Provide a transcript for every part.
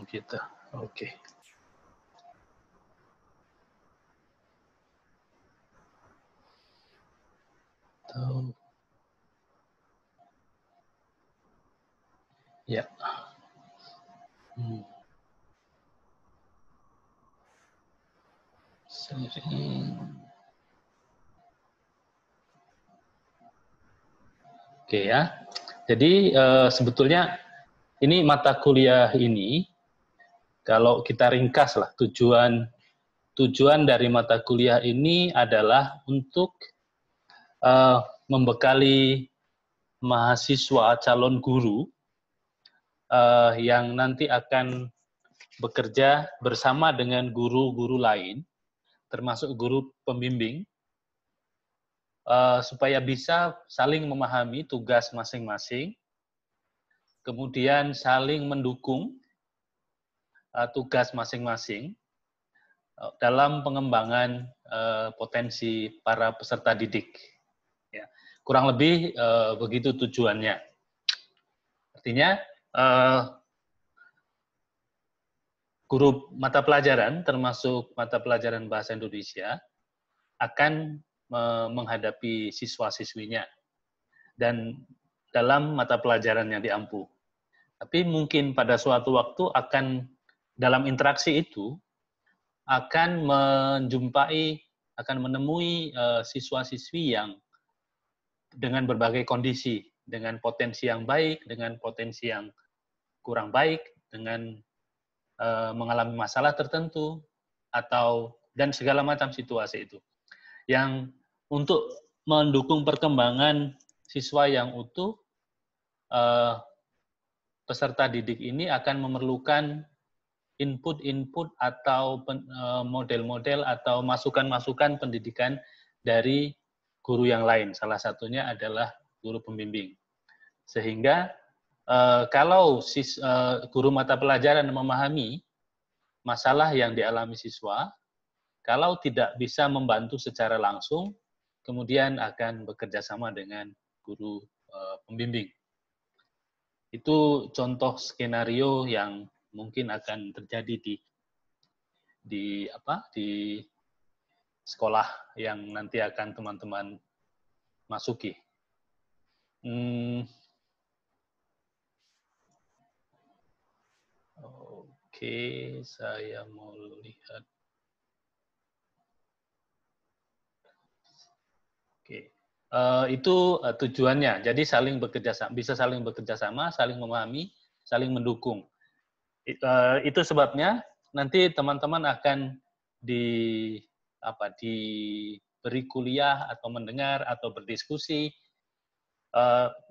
komputer. Oke. Tahu. Ya. Sharing. Oke ya. Jadi sebetulnya ini mata kuliah ini, kalau kita ringkas lah, tujuan dari mata kuliah ini adalah untuk membekali mahasiswa calon guru yang nanti akan bekerja bersama dengan guru-guru lain, termasuk guru pembimbing, supaya bisa saling memahami tugas masing-masing, kemudian saling mendukung tugas masing-masing dalam pengembangan potensi para peserta didik. Ya, kurang lebih begitu tujuannya. Artinya guru mata pelajaran, termasuk mata pelajaran bahasa Indonesia, akan menghadapi siswa-siswinya dan dalam mata pelajaran yang diampu. Tapi mungkin pada suatu waktu akan dalam interaksi itu akan menemui siswa-siswi yang dengan berbagai kondisi, dengan potensi yang baik, dengan potensi yang kurang baik, dengan mengalami masalah tertentu dan segala macam situasi itu. Yang untuk mendukung perkembangan siswa yang utuh, peserta didik ini akan memerlukan input-input atau model-model atau masukan-masukan pendidikan dari guru yang lain. Salah satunya adalah guru pembimbing. Sehingga kalau guru mata pelajaran memahami masalah yang dialami siswa, kalau tidak bisa membantu secara langsung, kemudian akan bekerja sama dengan guru pembimbing. Itu contoh skenario yang mungkin akan terjadi di sekolah yang nanti akan teman-teman masuki. Oke, saya mau lihat. Oke, itu tujuannya. Jadi bisa saling bekerja sama, saling memahami, saling mendukung. Itu sebabnya nanti teman-teman akan diberi kuliah atau mendengar atau berdiskusi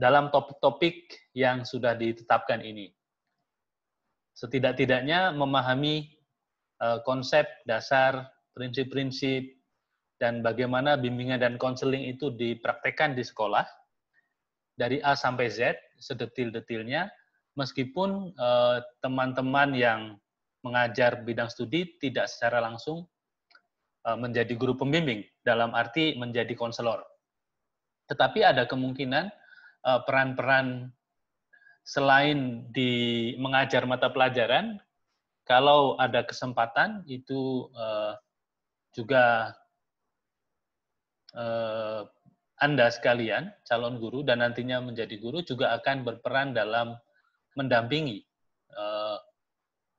dalam topik-topik yang sudah ditetapkan ini. Setidak-tidaknya memahami konsep dasar, prinsip-prinsip, dan bagaimana bimbingan dan konseling itu dipraktekkan di sekolah, dari A sampai Z, sedetil-detilnya, meskipun teman-teman yang mengajar bidang studi tidak secara langsung menjadi guru pembimbing, dalam arti menjadi konselor. Tetapi ada kemungkinan peran-peran selain di mengajar mata pelajaran, kalau ada kesempatan, itu juga Anda sekalian, calon guru dan nantinya menjadi guru, juga akan berperan dalam mendampingi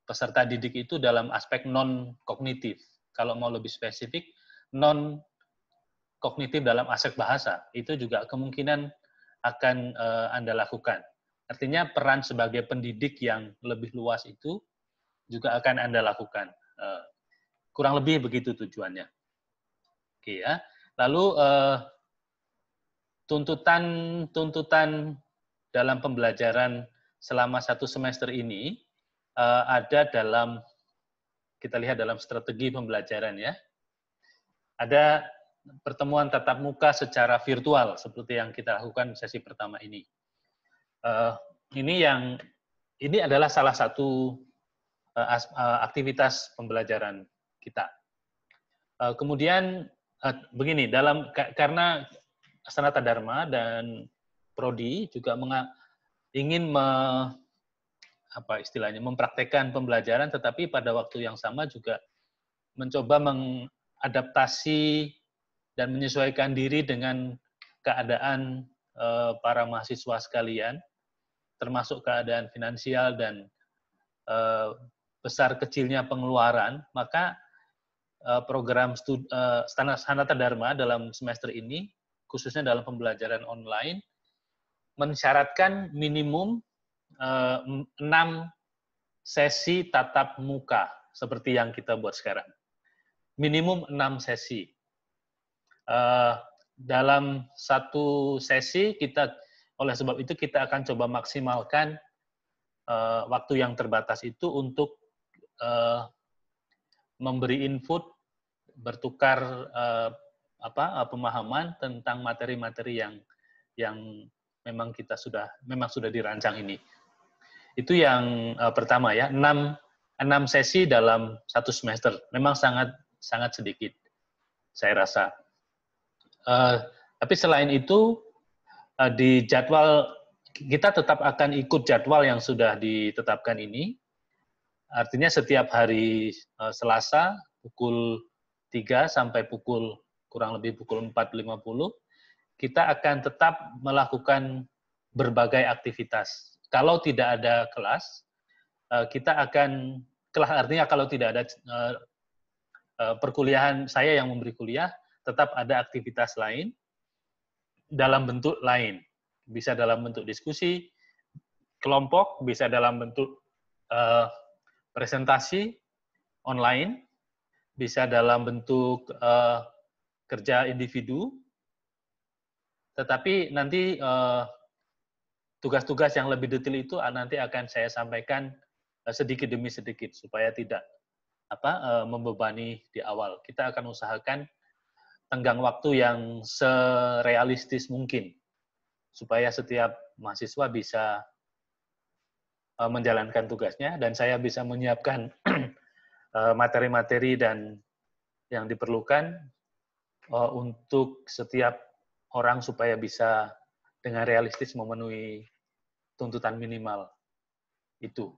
peserta didik itu dalam aspek non-kognitif. Kalau mau lebih spesifik, non-kognitif dalam aspek bahasa, itu juga kemungkinan akan Anda lakukan. Artinya peran sebagai pendidik yang lebih luas itu juga akan Anda lakukan. Kurang lebih begitu tujuannya. Oke ya. Lalu tuntutan dalam pembelajaran selama 1 semester ini ada dalam, kita lihat dalam strategi pembelajaran ya. Ada pertemuan tatap muka secara virtual seperti yang kita lakukan sesi pertama ini. Ini adalah salah satu aktivitas pembelajaran kita. Kemudian begini, karena Sanata Dharma dan Prodi juga ingin apa istilahnya, mempraktekkan pembelajaran, tetapi pada waktu yang sama juga mencoba mengadaptasi dan menyesuaikan diri dengan keadaan para mahasiswa sekalian, termasuk keadaan finansial dan besar kecilnya pengeluaran. Maka program Sanata Dharma dalam semester ini, khususnya dalam pembelajaran online, mensyaratkan minimum 6 sesi tatap muka seperti yang kita buat sekarang. Minimum 6 sesi. Dalam satu sesi oleh sebab itu kita akan coba maksimalkan waktu yang terbatas itu untuk memberi input, bertukar pemahaman tentang materi-materi yang memang sudah dirancang ini. Itu yang pertama ya, 6 sesi dalam satu semester. Memang sangat sedikit, saya rasa. Tapi selain itu, di jadwal, kita tetap akan ikut jadwal yang sudah ditetapkan ini. Artinya setiap hari Selasa, pukul 3 sampai kurang lebih pukul 4.50, kita akan tetap melakukan berbagai aktivitas. Kalau tidak ada kelas, artinya kalau tidak ada perkuliahan saya yang memberi kuliah, tetap ada aktivitas lain dalam bentuk lain. Bisa dalam bentuk diskusi kelompok, bisa dalam bentuk presentasi online, bisa dalam bentuk kerja individu, tetapi nanti tugas-tugas yang lebih detail itu nanti akan saya sampaikan sedikit demi sedikit supaya tidak membebani di awal. Kita akan usahakan tenggang waktu yang serealistis mungkin supaya setiap mahasiswa bisa menjalankan tugasnya dan saya bisa menyiapkan materi-materi dan yang diperlukan untuk setiap orang supaya bisa dengan realistis memenuhi tuntutan minimal itu.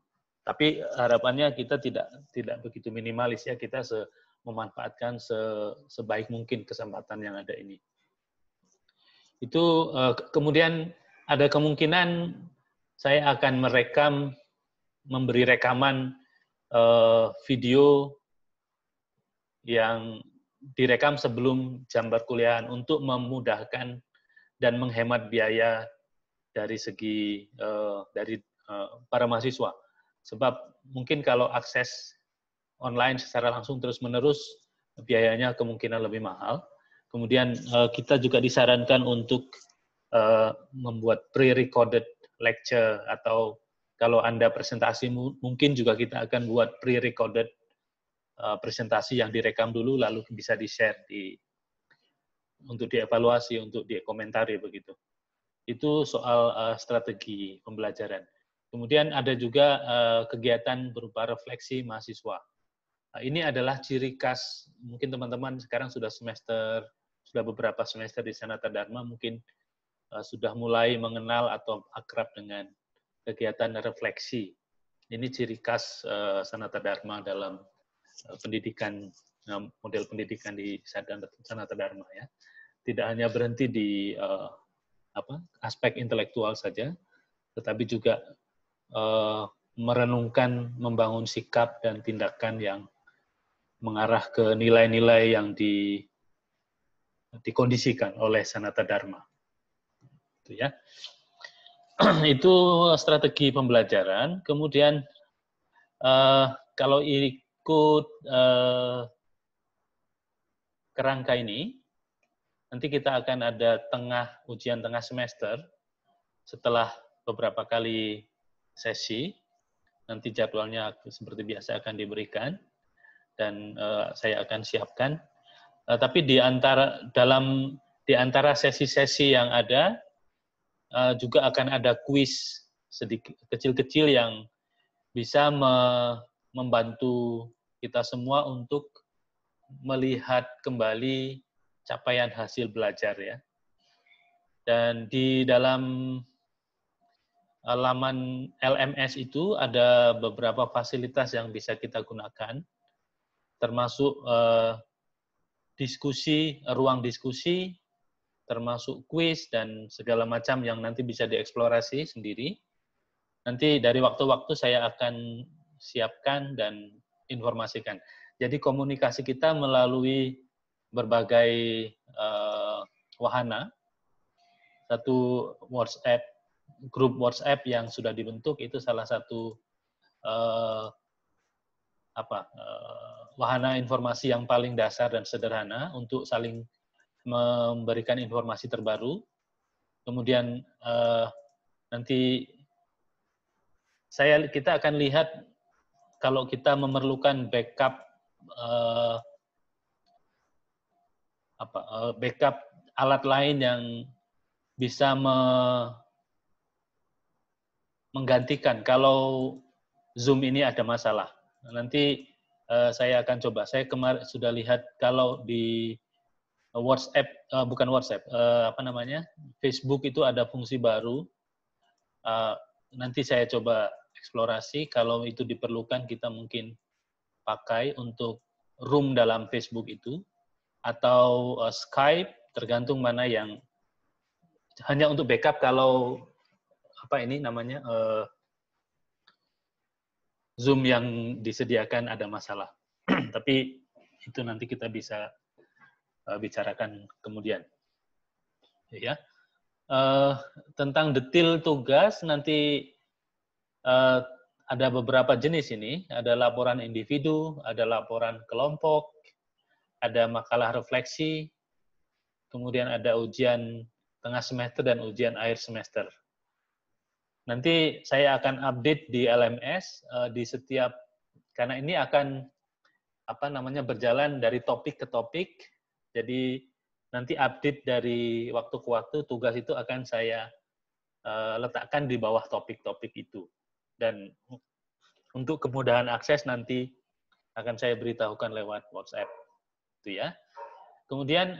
Tapi harapannya kita tidak begitu minimalis ya, kita memanfaatkan sebaik mungkin kesempatan yang ada ini. Itu kemudian ada kemungkinan saya akan memberi rekaman video yang direkam sebelum jam perkuliahan untuk memudahkan dan menghemat biaya dari segi para mahasiswa. Sebab mungkin kalau akses online secara langsung terus-menerus, biayanya kemungkinan lebih mahal. Kemudian kita juga disarankan untuk membuat pre-recorded lecture, atau kalau Anda presentasi, mungkin juga kita akan buat pre-recorded presentasi yang direkam dulu, lalu bisa di-share untuk dievaluasi, untuk dikomentari begitu. Itu soal strategi pembelajaran. Kemudian ada juga kegiatan berupa refleksi mahasiswa. Ini adalah ciri khas, mungkin teman-teman sekarang sudah beberapa semester di Sanata Dharma, mungkin sudah mulai mengenal atau akrab dengan kegiatan refleksi. Ini ciri khas Sanata Dharma dalam pendidikan, model pendidikan di Sanata Dharma ya. Tidak hanya berhenti di aspek intelektual saja, tetapi juga merenungkan, membangun sikap dan tindakan yang mengarah ke nilai-nilai yang dikondisikan oleh Sanata Dharma. Itu ya. Itu strategi pembelajaran. Kemudian kalau ikut kerangka ini, nanti kita akan ada ujian tengah semester setelah beberapa kali sesi. Nanti jadwalnya seperti biasa akan diberikan dan saya akan siapkan. Tapi di antara sesi-sesi yang ada juga akan ada kuis sedikit kecil-kecil yang bisa membantu kita semua untuk melihat kembali capaian hasil belajar ya. Dan di dalam laman LMS itu ada beberapa fasilitas yang bisa kita gunakan, termasuk ruang diskusi, termasuk kuis dan segala macam yang nanti bisa dieksplorasi sendiri. Nanti dari waktu-waktu saya akan siapkan dan informasikan. Jadi komunikasi kita melalui berbagai wahana. Satu WhatsApp, grup WhatsApp yang sudah dibentuk itu salah satu wahana informasi yang paling dasar dan sederhana untuk saling memberikan informasi terbaru. Kemudian nanti kita akan lihat kalau kita memerlukan backup backup alat lain yang bisa menggantikan kalau Zoom ini ada masalah. Nanti saya akan coba. Saya kemarin sudah lihat kalau di WhatsApp, bukan WhatsApp, Facebook itu ada fungsi baru. Nanti saya coba eksplorasi. Kalau itu diperlukan, kita mungkin pakai untuk room dalam Facebook itu, atau Skype, tergantung mana yang hanya untuk backup kalau Zoom yang disediakan ada masalah. Tapi itu nanti kita bisa bicarakan kemudian. Ya, tentang detail tugas nanti ada beberapa jenis ini. Ada laporan individu, ada laporan kelompok, ada makalah refleksi, kemudian ada ujian tengah semester dan ujian akhir semester. Nanti saya akan update di LMS di setiap, karena ini akan berjalan dari topik ke topik. Jadi nanti update dari waktu ke waktu, tugas itu akan saya letakkan di bawah topik-topik itu. Dan untuk kemudahan akses nanti akan saya beritahukan lewat WhatsApp. Itu ya. Kemudian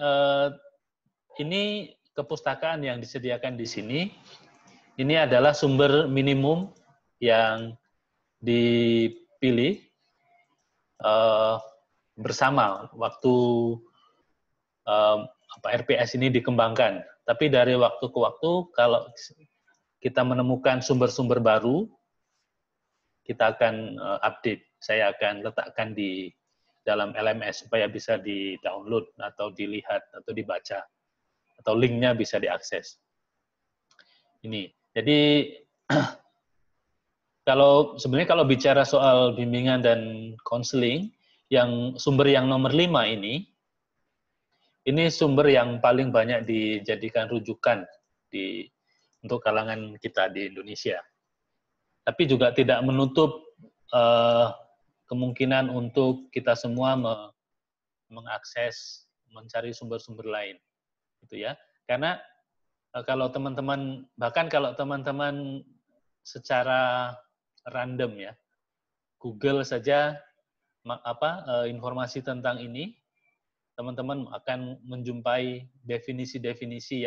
ini kepustakaan yang disediakan di sini. Ini adalah sumber minimum yang dipilih bersama waktu RPS ini dikembangkan. Tapi dari waktu ke waktu, kalau kita menemukan sumber-sumber baru, kita akan update. Saya akan letakkan di dalam LMS supaya bisa di-download atau dilihat atau dibaca, atau linknya bisa diakses. Ini. Jadi sebenarnya kalau bicara soal bimbingan dan konseling, yang sumber yang nomor 5 ini sumber yang paling banyak dijadikan rujukan untuk kalangan kita di Indonesia. Tapi juga tidak menutup kemungkinan untuk kita semua mengakses, mencari sumber-sumber lain, gitu ya. Karena kalau teman-teman, bahkan kalau teman-teman secara random ya, Google saja informasi tentang ini, teman-teman akan menjumpai definisi-definisi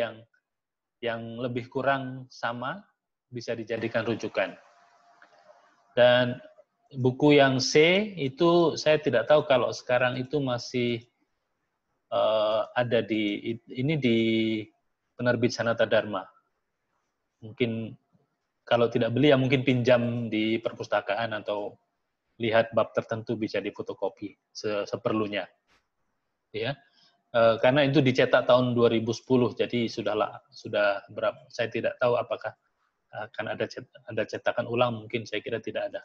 yang lebih kurang sama, bisa dijadikan rujukan. Dan buku yang C itu saya tidak tahu kalau sekarang itu masih ada di penerbit Sanata Dharma. Mungkin kalau tidak beli ya mungkin pinjam di perpustakaan atau lihat bab tertentu bisa difotokopi seperlunya. Ya. Karena itu dicetak tahun 2010, jadi sudah berapa, saya tidak tahu apakah akan ada cetakan ulang, mungkin saya kira tidak ada.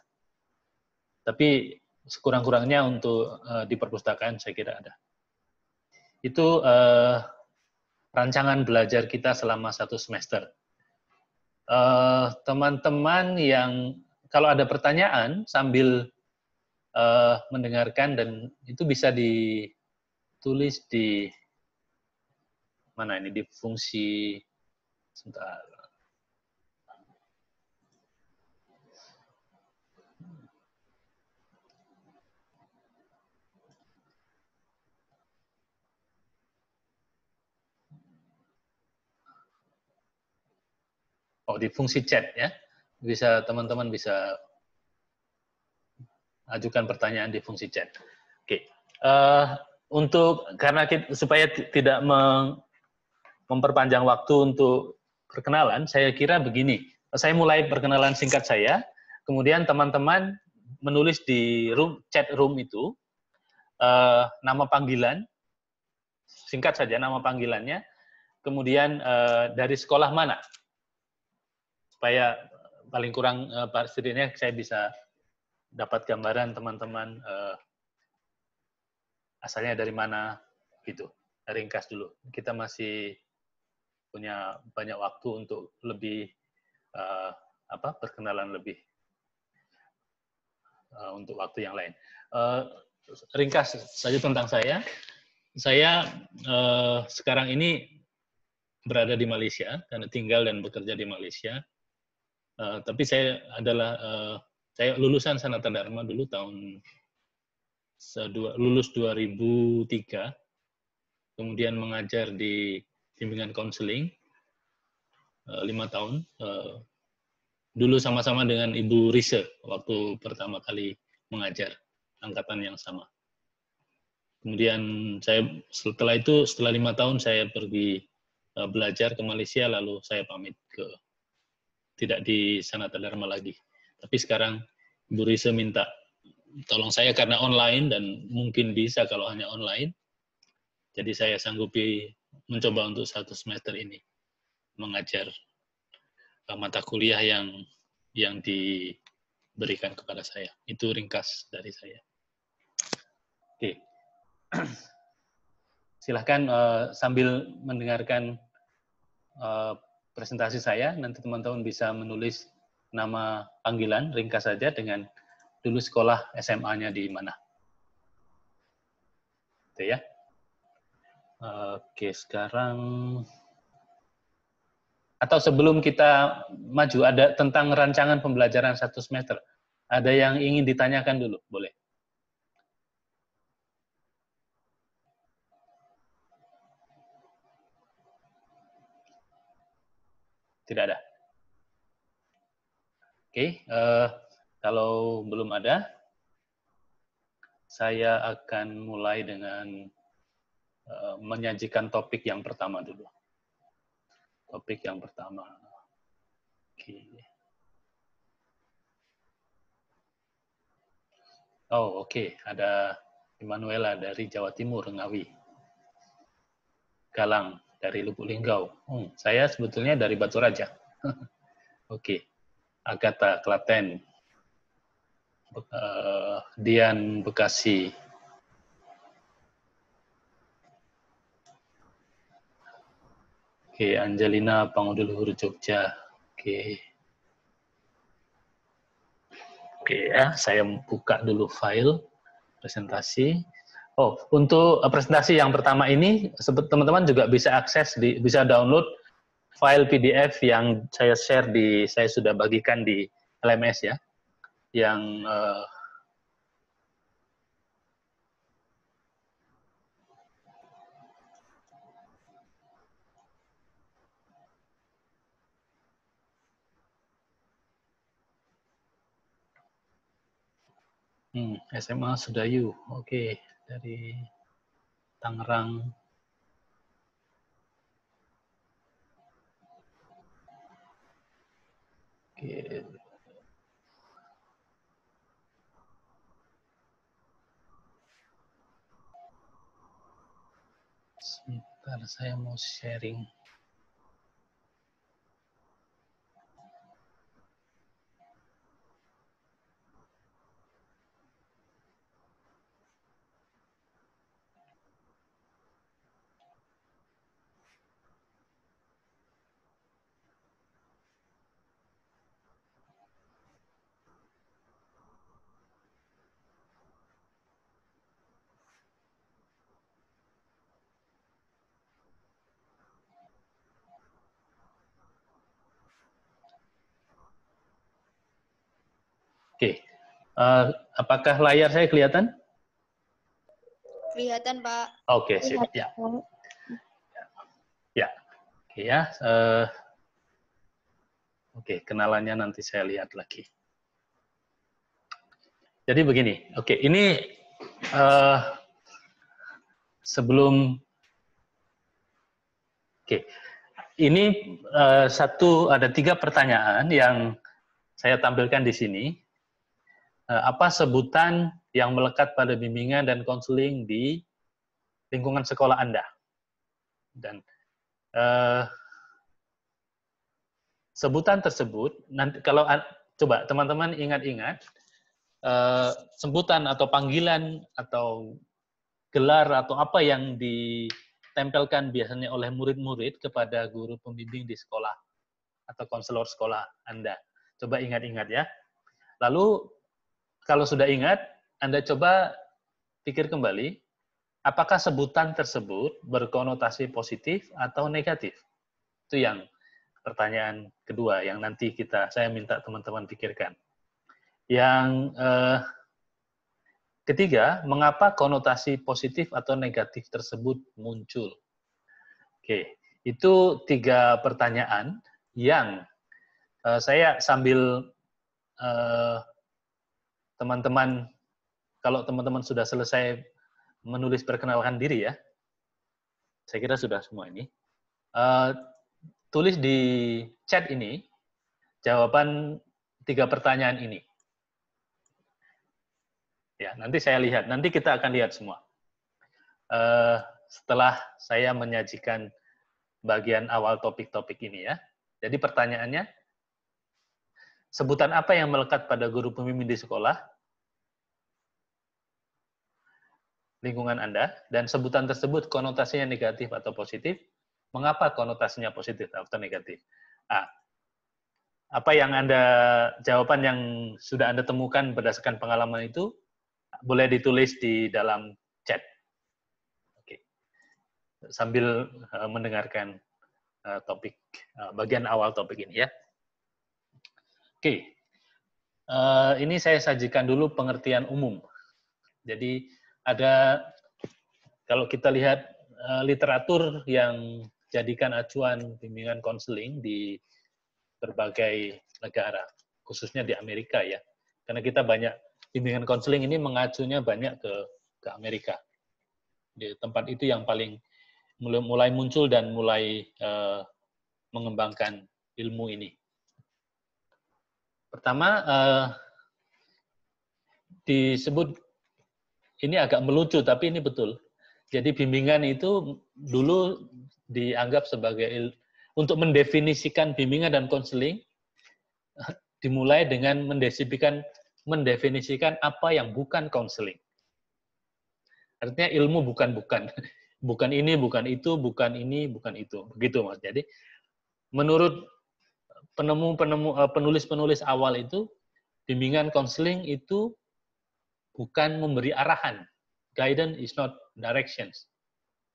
Tapi sekurang-kurangnya untuk di perpustakaan saya kira ada. Itu rancangan belajar kita selama 1 semester. Teman-teman yang kalau ada pertanyaan sambil mendengarkan, dan itu bisa ditulis di mana ini, di fungsi sebentar. Oh, di fungsi chat ya. bisa teman-teman bisa ajukan pertanyaan di fungsi chat. Oke. Karena supaya tidak memperpanjang waktu untuk perkenalan, saya kira begini. Saya mulai perkenalan singkat saya, kemudian teman-teman menulis di chat room itu nama panggilan, singkat saja nama panggilannya, kemudian dari sekolah mana, supaya paling kurang setidaknya saya bisa dapat gambaran teman-teman asalnya dari mana gitu. Ringkas dulu. Kita masih punya banyak waktu untuk lebih perkenalan lebih untuk waktu yang lain. Ringkas saja tentang saya. Saya sekarang ini berada di Malaysia karena tinggal dan bekerja di Malaysia. Tapi saya adalah saya lulusan Sanata Dharma dulu lulus 2003. Kemudian mengajar di bimbingan konseling 5 tahun. Dulu sama-sama dengan Ibu Rise waktu pertama kali mengajar, angkatan yang sama. Kemudian setelah 5 tahun saya pergi belajar ke Malaysia, lalu saya pamit tidak di Sanata Dharma lagi. Tapi sekarang Ibu Rise minta tolong saya karena online dan mungkin bisa kalau hanya online. Jadi saya sanggupi mencoba untuk 1 semester ini mengajar mata kuliah yang diberikan kepada saya. Itu ringkas dari saya. Oke. Silahkan sambil mendengarkan presentasi saya, nanti teman-teman bisa menulis nama panggilan, ringkas saja dengan dulu sekolah SMA-nya di mana. Itu ya. Oke, sekarang atau sebelum kita maju, ada tentang rancangan pembelajaran 1 semester. Ada yang ingin ditanyakan dulu, boleh? Tidak ada. Oke, kalau belum ada, saya akan mulai dengan menyajikan topik yang pertama dulu. Topik yang pertama. Oke. Oh, oke. Ada Emanuela dari Jawa Timur, Ngawi. Galang dari Lubuk Linggau. Saya sebetulnya dari Batu Raja. Oke. Agatha, Klaten. Dian, Bekasi. Oke, Angelina, Panguduluhur, Jogja. Oke. Oke ya, saya buka dulu file presentasi. Oh, untuk presentasi yang pertama ini, teman-teman juga bisa akses, bisa download file PDF yang saya saya sudah bagikan di LMS ya, yang SMA Sudayu, oke, dari Tangerang. Oke. Sebentar, saya mau sharing. Oke, apakah layar saya kelihatan? Kelihatan, Pak. Oke, sip. Ya. Ya. Oke ya. Oke, kenalannya nanti saya lihat lagi. Jadi begini, oke, ini sebelum, oke, ini ada 3 pertanyaan yang saya tampilkan di sini. Apa sebutan yang melekat pada bimbingan dan konseling di lingkungan sekolah Anda? Dan sebutan tersebut, nanti kalau coba teman-teman ingat-ingat, sebutan atau panggilan atau gelar atau apa yang ditempelkan biasanya oleh murid-murid kepada guru pembimbing di sekolah atau konselor sekolah Anda. Coba ingat-ingat ya. Lalu kalau sudah ingat, Anda coba pikir kembali, apakah sebutan tersebut berkonotasi positif atau negatif? Itu yang pertanyaan kedua yang nanti saya minta teman-teman pikirkan. Yang ketiga, mengapa konotasi positif atau negatif tersebut muncul? Oke, itu 3 pertanyaan yang saya sambil teman-teman, kalau teman-teman sudah selesai menulis perkenalkan diri ya, saya kira sudah semua ini. Tulis di chat ini jawaban 3 pertanyaan ini. Ya, nanti saya lihat. Nanti kita akan lihat semua. Setelah saya menyajikan bagian awal topik-topik ini ya. Jadi pertanyaannya, sebutan apa yang melekat pada guru pembimbing di sekolah, lingkungan Anda, dan sebutan tersebut konotasinya negatif atau positif, mengapa konotasinya positif atau negatif? Apa yang jawaban yang sudah Anda temukan berdasarkan pengalaman itu, boleh ditulis di dalam chat. Oke. Sambil mendengarkan topik, bagian awal topik ini ya. Oke. Ini saya sajikan dulu pengertian umum. Jadi kalau kita lihat literatur yang jadikan acuan bimbingan konseling di berbagai negara, khususnya di Amerika ya. Karena kita banyak, bimbingan konseling ini mengacunya banyak ke Amerika. Di tempat itu yang paling mulai muncul dan mulai mengembangkan ilmu ini. Pertama, disebut, ini agak melucu, tapi ini betul. Jadi bimbingan itu dulu dianggap sebagai, untuk mendefinisikan bimbingan dan konseling, dimulai dengan mendefinisikan apa yang bukan konseling. Artinya ilmu bukan-bukan. Bukan ini, bukan itu, bukan ini, bukan itu. Begitu Mas. Jadi menurut penulis-penulis awal itu, bimbingan konseling itu bukan memberi arahan. Guidance is not directions.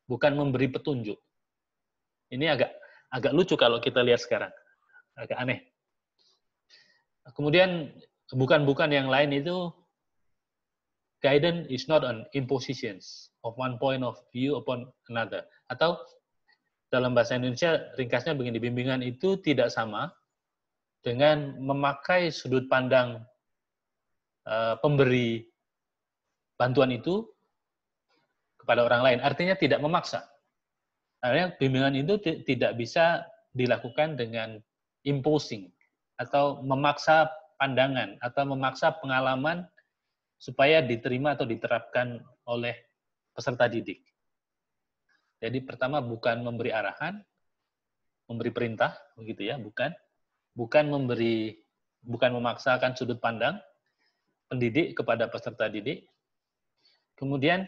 Bukan memberi petunjuk. Ini agak lucu kalau kita lihat sekarang. Agak aneh. Kemudian bukan yang lain itu, guidance is not an impositions of one point of view upon another. Atau dalam bahasa Indonesia ringkasnya begini, bimbingan itu tidak sama dengan memakai sudut pandang pemberi bantuan itu kepada orang lain. Artinya tidak memaksa. Artinya bimbingan itu tidak bisa dilakukan dengan imposing atau memaksa pandangan atau memaksa pengalaman supaya diterima atau diterapkan oleh peserta didik. Jadi pertama bukan memberi arahan, memberi perintah, begitu ya, bukan memaksakan sudut pandang pendidik kepada peserta didik. Kemudian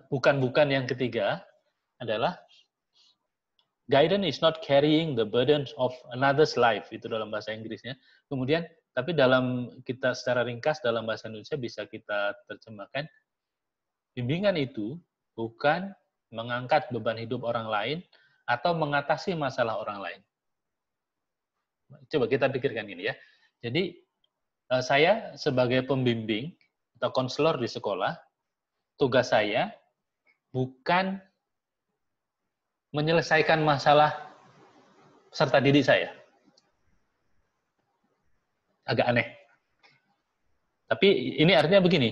bukan yang ketiga adalah guidance is not carrying the burden of another's life, itu dalam bahasa Inggrisnya. Kemudian tapi kita secara ringkas dalam bahasa Indonesia bisa kita terjemahkan, bimbingan itu bukan mengangkat beban hidup orang lain atau mengatasi masalah orang lain. Coba kita pikirkan ini ya. Jadi saya sebagai pembimbing atau konselor di sekolah, tugas saya bukan menyelesaikan masalah peserta didik saya. agak aneh. Tapi ini artinya begini,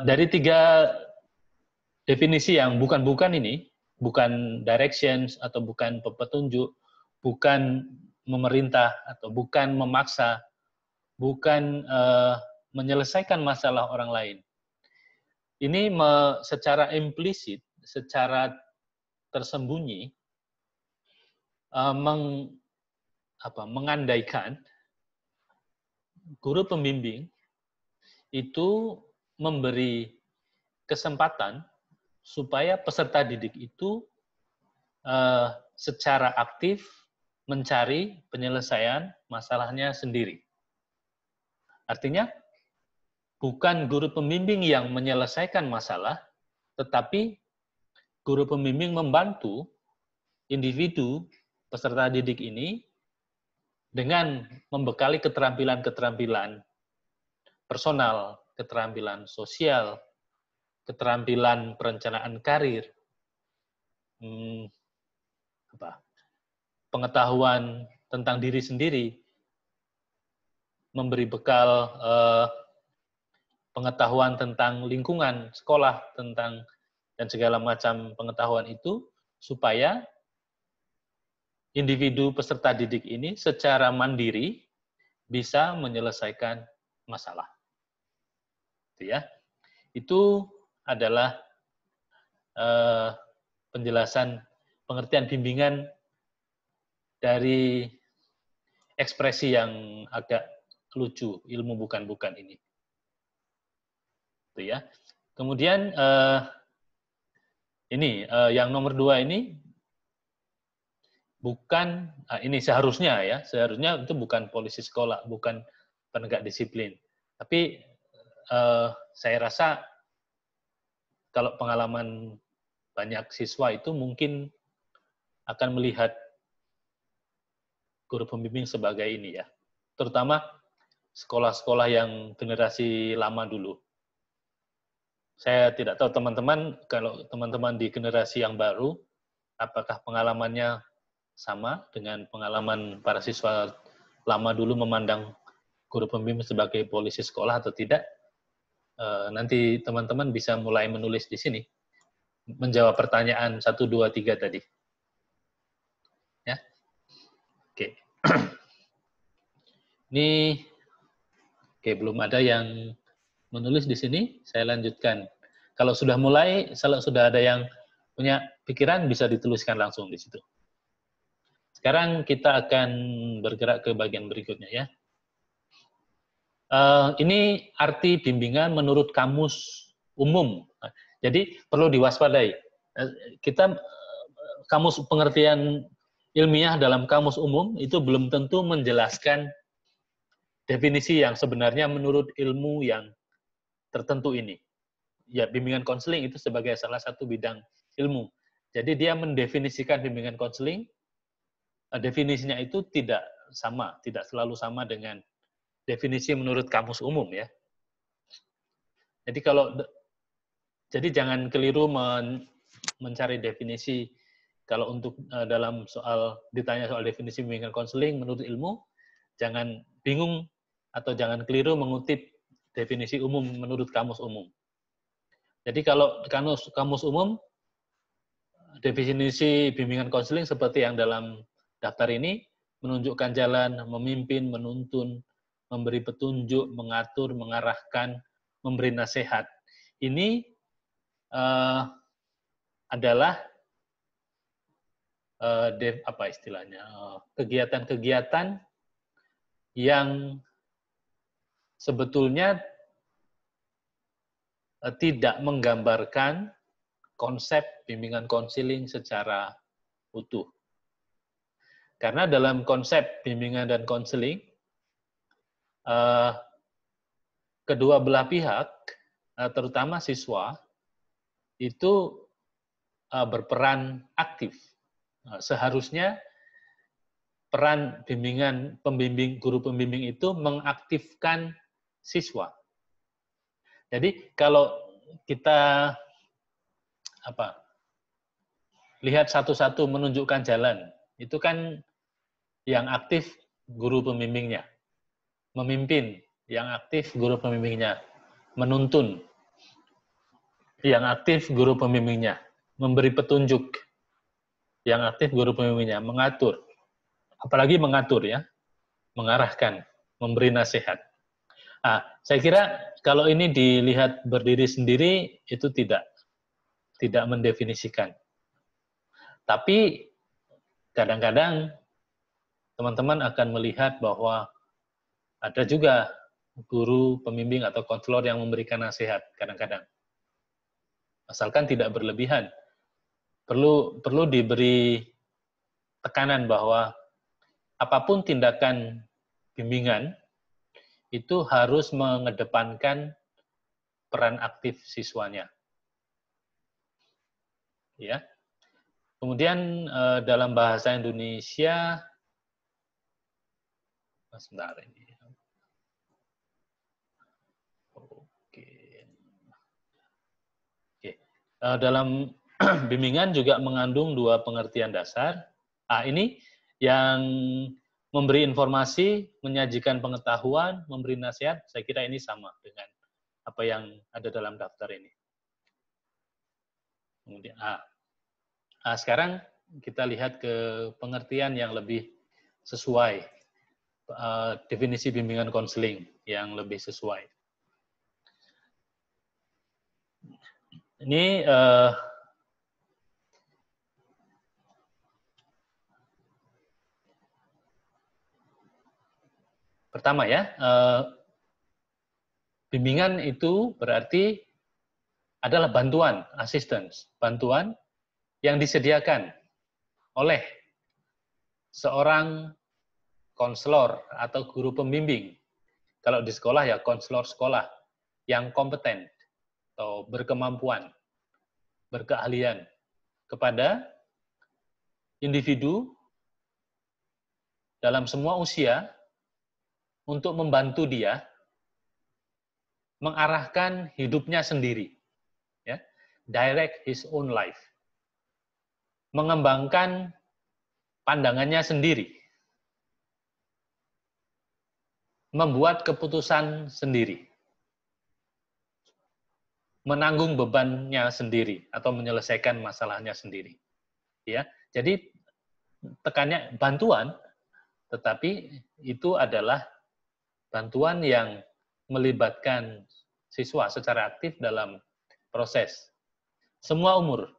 dari 3 definisi yang bukan-bukan ini, bukan directions atau bukan petunjuk, bukan memerintah atau bukan memaksa, bukan menyelesaikan masalah orang lain. Ini secara implisit, secara tersembunyi, mengandaikan guru pembimbing itu memberi kesempatan supaya peserta didik itu secara aktif mencari penyelesaian masalahnya sendiri. Artinya, bukan guru pembimbing yang menyelesaikan masalah, tetapi guru pembimbing membantu individu peserta didik ini dengan membekali keterampilan-keterampilan personal, keterampilan sosial, keterampilan perencanaan karir, pengetahuan tentang diri sendiri, memberi bekal pengetahuan tentang lingkungan, sekolah, tentang dan segala macam pengetahuan itu, supaya individu peserta didik ini secara mandiri bisa menyelesaikan masalah. Itu ya. Itu adalah penjelasan pengertian bimbingan dari ekspresi yang agak lucu, ilmu bukan-bukan ini. Itu ya. Kemudian ini yang nomor 2 ini bukan, ini seharusnya itu bukan polisi sekolah, bukan penegak disiplin. Tapi saya rasa kalau pengalaman banyak siswa itu mungkin akan melihat guru pembimbing sebagai ini ya. Terutama sekolah-sekolah yang generasi lama dulu. Saya tidak tahu teman-teman, kalau teman-teman di generasi yang baru, apakah pengalamannya sama dengan pengalaman para siswa lama dulu memandang guru pembimbing sebagai polisi sekolah atau tidak? Nanti teman-teman bisa mulai menulis di sini, menjawab pertanyaan 1, 2, 3 tadi. Ya, oke. Ini, oke, belum ada yang menulis di sini. Saya lanjutkan. Kalau sudah mulai, kalau sudah ada yang punya pikiran, bisa dituliskan langsung di situ. Sekarang kita akan bergerak ke bagian berikutnya ya. Ini arti bimbingan menurut kamus umum. Jadi perlu diwaspadai. Kamus pengertian ilmiah dalam kamus umum itu belum tentu menjelaskan definisi yang sebenarnya menurut ilmu yang tertentu ini. Ya, bimbingan konseling itu sebagai salah satu bidang ilmu. Jadi dia mendefinisikan bimbingan konseling, definisinya itu tidak sama, tidak selalu sama dengan definisi menurut kamus umum ya. Jadi jangan keliru mencari definisi. Kalau untuk dalam ditanya soal definisi bimbingan konseling menurut ilmu, jangan bingung atau jangan keliru mengutip definisi umum menurut kamus umum. Jadi kalau kamus umum, definisi bimbingan konseling seperti yang dalam daftar ini, menunjukkan jalan, memimpin, menuntun, memberi petunjuk, mengatur, mengarahkan, memberi nasihat. Ini adalah kegiatan-kegiatan yang sebetulnya tidak menggambarkan konsep bimbingan konseling secara utuh. Karena dalam konsep bimbingan dan konseling, kedua belah pihak, terutama siswa, itu berperan aktif. Seharusnya peran guru pembimbing itu mengaktifkan siswa. Jadi kalau kita lihat satu-satu menunjukkan jalan, itu kan yang aktif guru pembimbingnya. memimpin, yang aktif guru pembimbingnya, menuntun, yang aktif guru pembimbingnya, memberi petunjuk, yang aktif guru pembimbingnya, mengatur, apalagi mengatur ya, mengarahkan, memberi nasihat. Nah, saya kira kalau ini dilihat berdiri sendiri itu tidak mendefinisikan. Tapi kadang-kadang teman-teman akan melihat bahwa ada juga guru, pembimbing, atau konselor yang memberikan nasihat kadang-kadang. Asalkan tidak berlebihan. Perlu diberi tekanan bahwa apapun tindakan bimbingan itu harus mengedepankan peran aktif siswanya. Ya. Kemudian dalam bahasa Indonesia, sebentar ini. Oke. Dalam bimbingan juga mengandung dua pengertian dasar. Ini yang memberi informasi, menyajikan pengetahuan, memberi nasihat, saya kira ini sama dengan apa yang ada dalam daftar ini. Kemudian sekarang kita lihat ke pengertian yang lebih sesuai, definisi bimbingan konseling yang lebih sesuai. Ini pertama ya, bimbingan itu berarti adalah bantuan, assistance, bantuan yang disediakan oleh seorang konselor atau guru pembimbing. Kalau di sekolah ya konselor sekolah yang kompeten atau berkemampuan, berkeahlian kepada individu dalam semua usia untuk membantu dia mengarahkan hidupnya sendiri, ya, direct his own life, mengembangkan pandangannya sendiri, membuat keputusan sendiri, menanggung bebannya sendiri atau menyelesaikan masalahnya sendiri, ya. Jadi tekannya bantuan, tetapi itu adalah bantuan yang melibatkan siswa secara aktif dalam proses. Semua umur,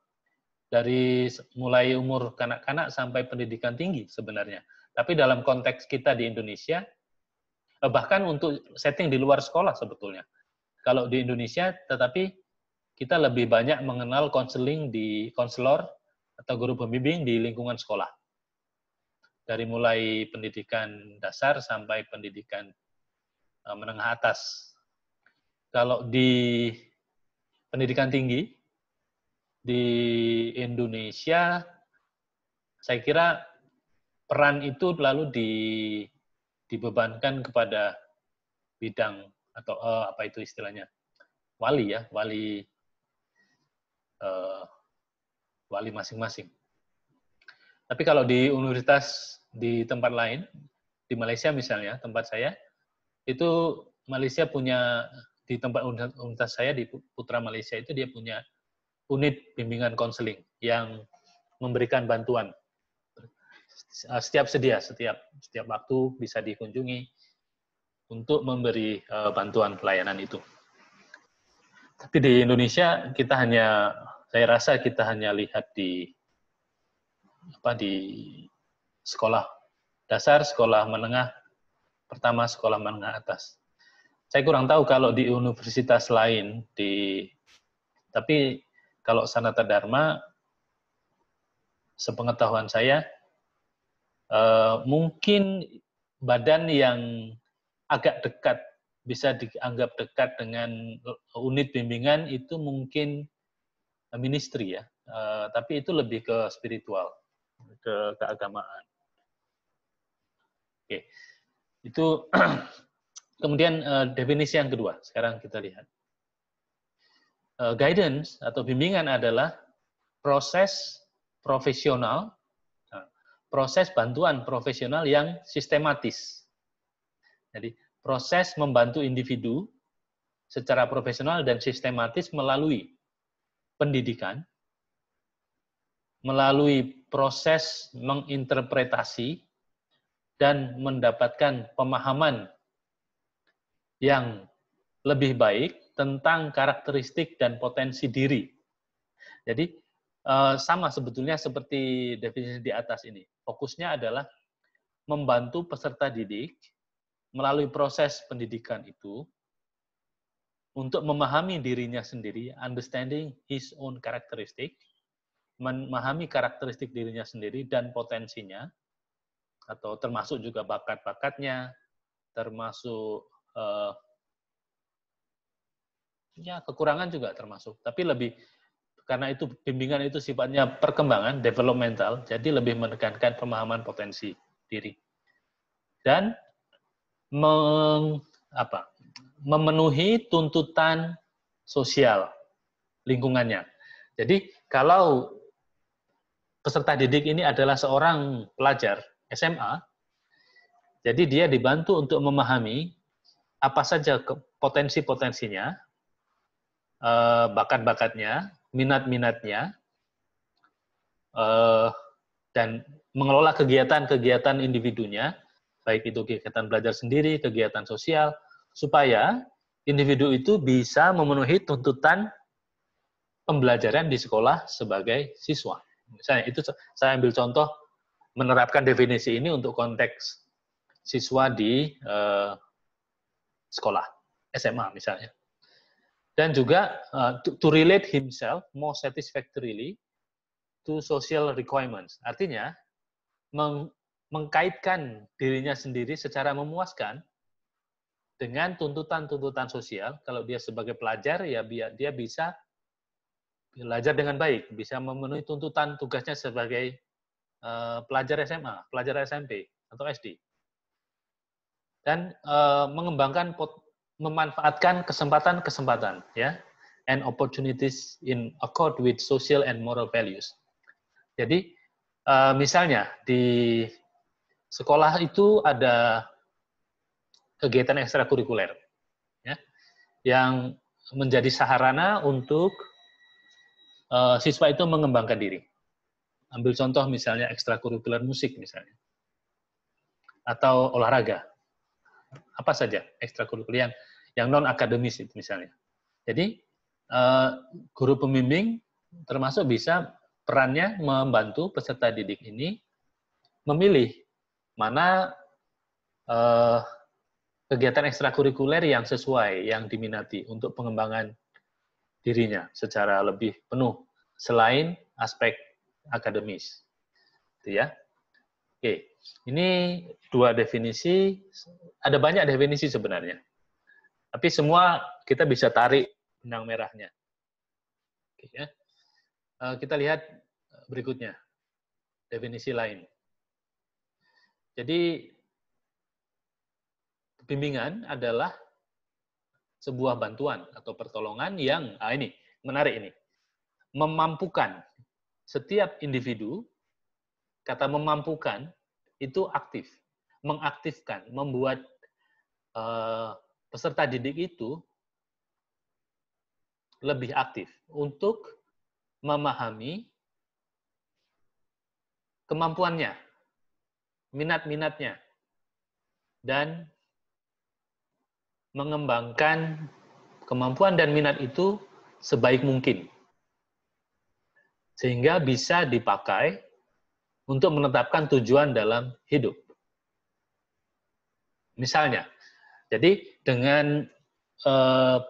dari mulai umur kanak-kanak sampai pendidikan tinggi sebenarnya. Tapi dalam konteks kita di Indonesia, bahkan untuk setting di luar sekolah sebetulnya. Kalau di Indonesia, tetapi kita lebih banyak mengenal konseling di konselor atau guru pembimbing di lingkungan sekolah. Dari mulai pendidikan dasar sampai pendidikan menengah atas. Kalau di pendidikan tinggi, di Indonesia, saya kira peran itu lalu dibebankan kepada bidang atau apa itu istilahnya, wali ya, wali masing-masing. Tapi kalau di universitas di tempat lain, di Malaysia misalnya, tempat saya, itu Malaysia punya, di tempat universitas saya di Putra Malaysia itu dia punya unit bimbingan konseling yang memberikan bantuan setiap waktu bisa dikunjungi untuk memberi bantuan pelayanan itu. Tapi di Indonesia saya rasa kita hanya lihat di sekolah dasar, sekolah menengah pertama, sekolah menengah atas. Saya kurang tahu kalau di universitas lain, tapi kalau Sanata Dharma, sepengetahuan saya, mungkin badan yang agak dekat, bisa dianggap dekat dengan unit bimbingan itu mungkin ministry ya, tapi itu lebih ke spiritual, ke keagamaan. Oke, itu kemudian definisi yang kedua, sekarang kita lihat. Guidance atau bimbingan adalah proses profesional, proses bantuan profesional yang sistematis. Jadi proses membantu individu secara profesional dan sistematis melalui pendidikan, melalui proses menginterpretasi dan mendapatkan pemahaman yang lebih baik tentang karakteristik dan potensi diri. Jadi sama sebetulnya seperti definisi di atas ini. Fokusnya adalah membantu peserta didik melalui proses pendidikan itu untuk memahami dirinya sendiri, understanding his own characteristic, memahami karakteristik dirinya sendiri dan potensinya, atau termasuk juga bakat-bakatnya, termasuk ya kekurangan juga termasuk. Tapi lebih, karena itu bimbingan itu sifatnya perkembangan, developmental, jadi lebih menekankan pemahaman potensi diri. Dan memenuhi tuntutan sosial lingkungannya. Jadi kalau peserta didik ini adalah seorang pelajar SMA, jadi dia dibantu untuk memahami apa saja potensi-potensinya, bakat-bakatnya, minat-minatnya, dan mengelola kegiatan-kegiatan individunya, baik itu kegiatan belajar sendiri, kegiatan sosial, supaya individu itu bisa memenuhi tuntutan pembelajaran di sekolah sebagai siswa. Misalnya, itu saya ambil contoh menerapkan definisi ini untuk konteks siswa di sekolah, SMA misalnya. Dan juga to relate himself more satisfactorily to social requirements. Artinya, mengkaitkan dirinya sendiri secara memuaskan dengan tuntutan-tuntutan sosial. Kalau dia sebagai pelajar, ya dia bisa belajar dengan baik, bisa memenuhi tuntutan tugasnya sebagai pelajar SMA, pelajar SMP, atau SD. Dan memanfaatkan kesempatan-kesempatan, ya, and opportunities in accord with social and moral values. Jadi, misalnya di sekolah itu ada kegiatan ekstrakurikuler, ya, yang menjadi sarana untuk siswa itu mengembangkan diri. Ambil contoh misalnya ekstrakurikuler musik misalnya, atau olahraga, apa saja ekstrakurikuler yang non akademis itu misalnya. Jadi guru pembimbing termasuk bisa perannya membantu peserta didik ini memilih mana kegiatan ekstrakurikuler yang sesuai, yang diminati untuk pengembangan dirinya secara lebih penuh selain aspek akademis. Itu ya. Oke, ini dua definisi, ada banyak definisi sebenarnya. Tapi semua kita bisa tarik benang merahnya. Oke, ya. Kita lihat berikutnya, definisi lain. Jadi, bimbingan adalah sebuah bantuan atau pertolongan yang, ini, menarik ini, memampukan setiap individu, kata memampukan, itu aktif, mengaktifkan, membuat peserta didik itu lebih aktif untuk memahami kemampuannya, minat-minatnya, dan mengembangkan kemampuan dan minat itu sebaik mungkin. Sehingga bisa dipakai untuk menetapkan tujuan dalam hidup. Misalnya, jadi dengan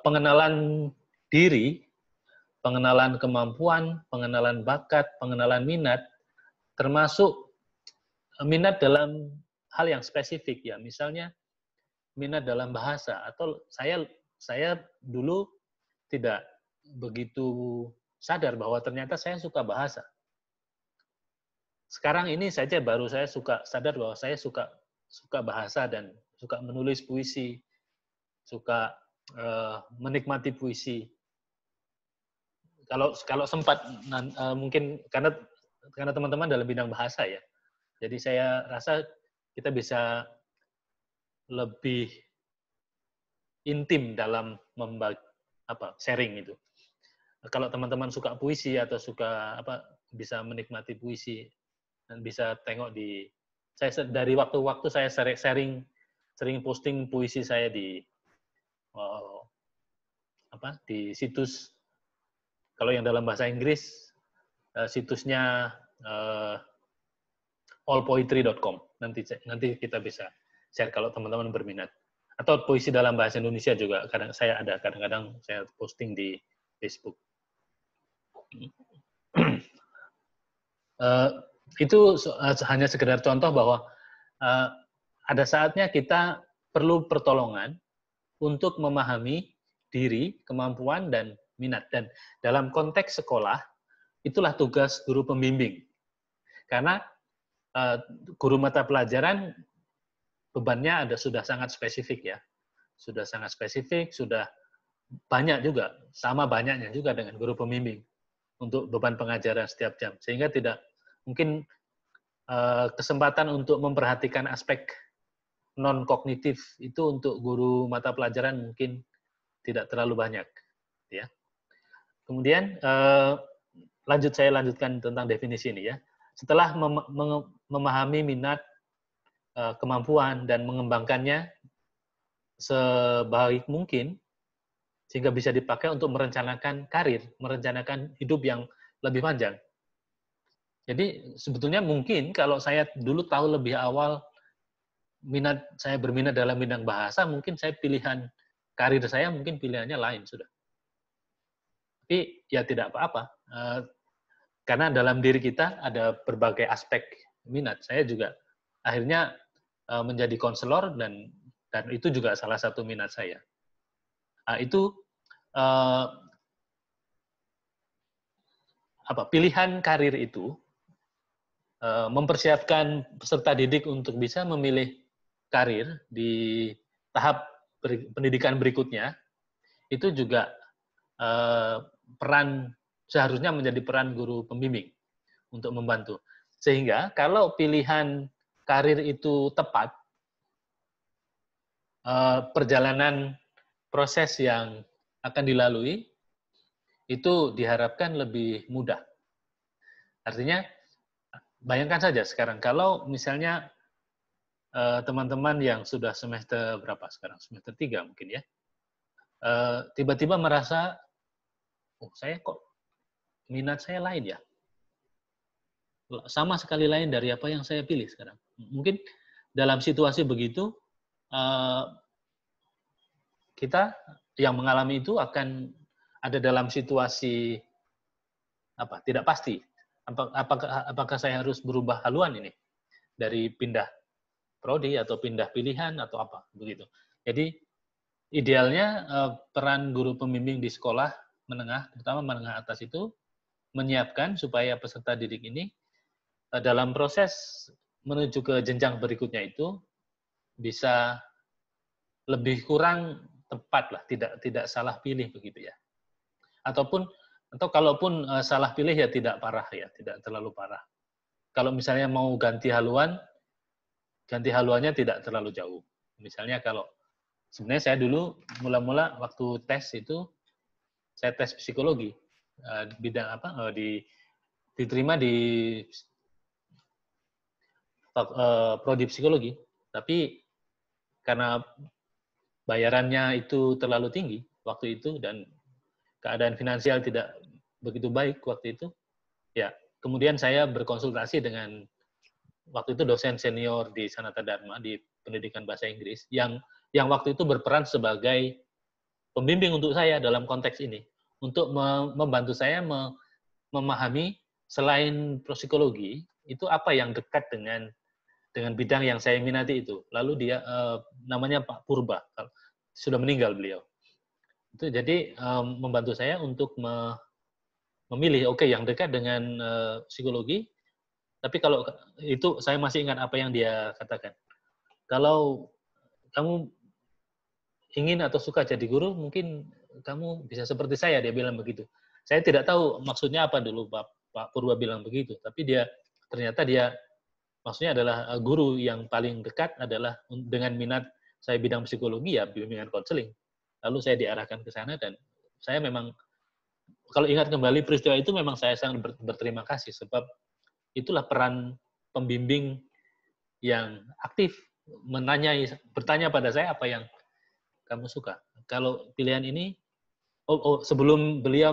pengenalan diri, pengenalan kemampuan, pengenalan bakat, pengenalan minat, termasuk minat dalam hal yang spesifik ya, misalnya minat dalam bahasa, atau saya dulu tidak begitu sadar bahwa ternyata saya suka bahasa. Sekarang ini saja baru saya sadar bahwa saya suka bahasa dan suka menulis puisi, suka menikmati puisi. Kalau sempat mungkin karena teman-teman dalam bidang bahasa ya. Jadi saya rasa kita bisa lebih intim dalam sharing itu. Kalau teman-teman suka puisi atau suka bisa menikmati puisi dan bisa tengok saya dari waktu-waktu saya sering posting puisi saya di situs, kalau yang dalam bahasa Inggris situsnya allpoetry.com. Nanti kita bisa share kalau teman-teman berminat. Atau puisi dalam bahasa Indonesia juga kadang-kadang saya posting di Facebook. Itu hanya sekedar contoh bahwa ada saatnya kita perlu pertolongan untuk memahami diri, kemampuan, dan minat. Dan dalam konteks sekolah, itulah tugas guru pembimbing. Karena guru mata pelajaran bebannya sudah sangat spesifik ya. Sudah sangat spesifik, sudah banyak juga, sama banyaknya juga dengan guru pembimbing untuk beban pengajaran setiap jam. Sehingga tidak mungkin kesempatan untuk memperhatikan aspek non-kognitif itu untuk guru mata pelajaran mungkin tidak terlalu banyak. Ya. Kemudian saya lanjutkan tentang definisi ini ya. Setelah memahami minat, kemampuan, dan mengembangkannya sebaik mungkin, sehingga bisa dipakai untuk merencanakan karir, merencanakan hidup yang lebih panjang. Jadi sebetulnya mungkin kalau saya dulu tahu lebih awal saya berminat dalam bidang bahasa, mungkin pilihan karir saya mungkin pilihannya lain sudah. Tapi ya tidak apa-apa. Karena dalam diri kita ada berbagai aspek minat. Saya juga akhirnya menjadi konselor dan itu juga salah satu minat saya. Itu pilihan karir itu mempersiapkan peserta didik untuk bisa memilih karir di tahap pendidikan berikutnya. Itu juga seharusnya menjadi peran guru pembimbing untuk membantu. Sehingga kalau pilihan karir itu tepat, perjalanan proses yang akan dilalui itu diharapkan lebih mudah. Artinya, bayangkan saja sekarang, kalau misalnya teman-teman yang sudah semester berapa sekarang? Semester 3 mungkin ya. Tiba-tiba merasa, saya kok minat saya lain ya. Sama sekali lain dari apa yang saya pilih sekarang. Mungkin dalam situasi begitu, kita yang mengalami itu akan ada dalam situasi tidak pasti. Apakah saya harus berubah haluan ini dari pindah prodi atau pindah pilihan atau apa begitu. Jadi idealnya peran guru pembimbing di sekolah menengah, terutama menengah atas itu menyiapkan supaya peserta didik ini dalam proses menuju ke jenjang berikutnya itu bisa lebih kurang tepat lah, tidak salah pilih begitu ya. Atau kalaupun salah pilih ya tidak parah ya, tidak terlalu parah. Kalau misalnya mau ganti haluannya tidak terlalu jauh. Misalnya kalau sebenarnya saya dulu mula-mula waktu tes itu saya tes psikologi, bidang diterima di prodi psikologi, tapi karena bayarannya itu terlalu tinggi waktu itu dan keadaan finansial tidak begitu baik waktu itu, ya kemudian saya berkonsultasi dengan waktu itu dosen senior di Sanata Dharma di pendidikan bahasa Inggris yang waktu itu berperan sebagai pembimbing untuk saya dalam konteks ini untuk membantu saya memahami selain psikologi itu apa yang dekat dengan bidang yang saya minati itu. Lalu dia namanya Pak Purba, sudah meninggal beliau. Itu jadi membantu saya untuk memilih yang dekat dengan psikologi. Tapi kalau itu saya masih ingat apa yang dia katakan. Kalau kamu ingin atau suka jadi guru, mungkin kamu bisa seperti saya, dia bilang begitu. Saya tidak tahu maksudnya apa dulu Pak Purba bilang begitu, tapi ternyata dia maksudnya adalah guru yang paling dekat adalah dengan minat saya bidang psikologi ya bimbingan konseling. lalu saya diarahkan ke sana dan saya memang kalau ingat kembali peristiwa itu memang saya sangat berterima kasih sebab itulah peran pembimbing yang aktif bertanya pada saya apa yang kamu suka. Kalau pilihan ini, sebelum beliau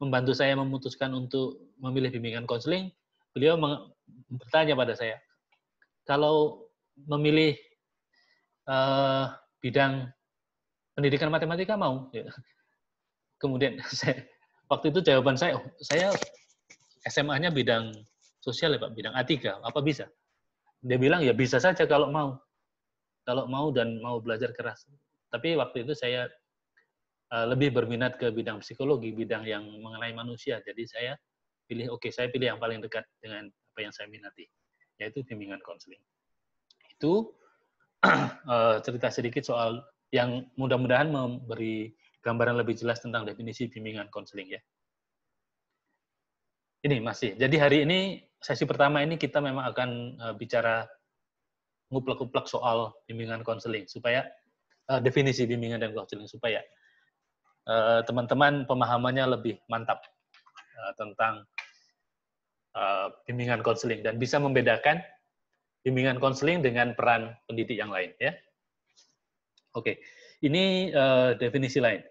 membantu saya memutuskan untuk memilih bimbingan konseling, beliau bertanya pada saya, kalau memilih bidang pendidikan matematika mau? Kemudian waktu itu jawaban saya SMA-nya bidang sosial ya Pak, bidang A3, apa bisa? Dia bilang ya bisa saja kalau mau dan mau belajar keras. Tapi waktu itu saya lebih berminat ke bidang psikologi, bidang yang mengenai manusia. Jadi saya saya pilih yang paling dekat dengan apa yang saya minati, yaitu bimbingan konseling. Itu cerita sedikit soal yang mudah-mudahan memberi gambaran lebih jelas tentang definisi bimbingan konseling ya. Ini masih. Jadi hari ini sesi pertama ini kita memang akan bicara nguplek-nguplek soal bimbingan konseling supaya definisi bimbingan dan konseling supaya teman-teman pemahamannya lebih mantap tentang bimbingan konseling dan bisa membedakan bimbingan konseling dengan peran pendidik yang lain ya. Oke. Ini definisi lain.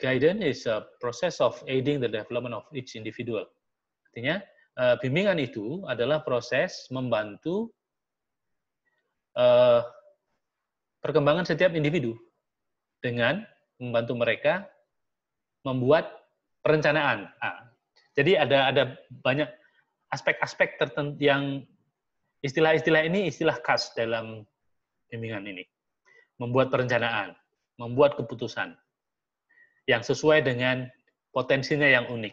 Guidance is a process of aiding the development of each individual. Artinya, bimbingan itu adalah proses membantu perkembangan setiap individu dengan membantu mereka membuat perencanaan. Jadi ada banyak aspek-aspek tertentu yang istilah-istilah ini istilah khas dalam bimbingan ini. Membuat perencanaan, membuat keputusan yang sesuai dengan potensinya yang unik.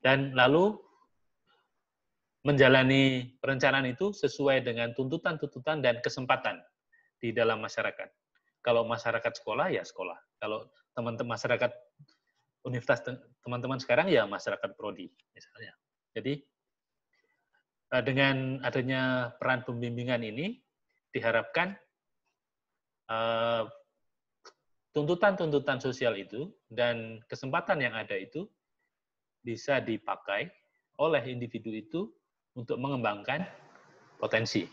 Dan lalu menjalani perencanaan itu sesuai dengan tuntutan-tuntutan dan kesempatan di dalam masyarakat. Kalau masyarakat sekolah, ya sekolah. Kalau teman-teman masyarakat universitas, teman-teman sekarang, ya masyarakat prodi, misalnya. Jadi, dengan adanya peran pembimbingan ini, diharapkan tuntutan-tuntutan sosial itu dan kesempatan yang ada itu bisa dipakai oleh individu itu untuk mengembangkan potensi.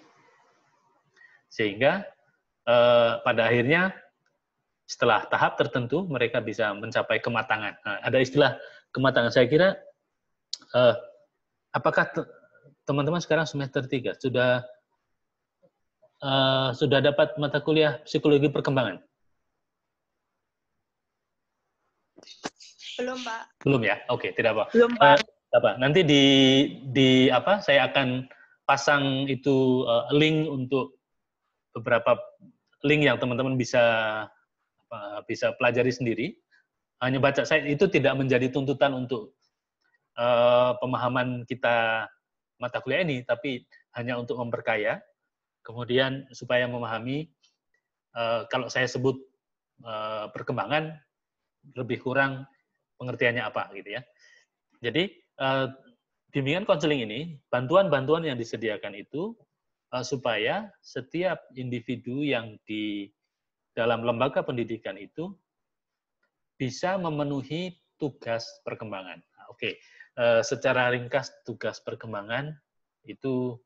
Sehingga pada akhirnya setelah tahap tertentu mereka bisa mencapai kematangan. Nah, ada istilah kematangan. Saya kira apakah teman-teman sekarang semester 3 sudah dapat mata kuliah psikologi perkembangan? Belum, Pak. Belum ya? Oke, tidak apa. Belum, Pak. Nanti saya akan pasang itu link untuk beberapa link yang teman-teman bisa pelajari sendiri. Hanya baca, saya itu tidak menjadi tuntutan untuk pemahaman kita mata kuliah ini, tapi hanya untuk memperkaya, kemudian supaya memahami kalau saya sebut perkembangan lebih kurang pengertiannya apa gitu ya. Jadi bimbingan konseling ini bantuan-bantuan yang disediakan itu supaya setiap individu yang di dalam lembaga pendidikan itu bisa memenuhi tugas perkembangan. Oke, secara ringkas tugas perkembangan itu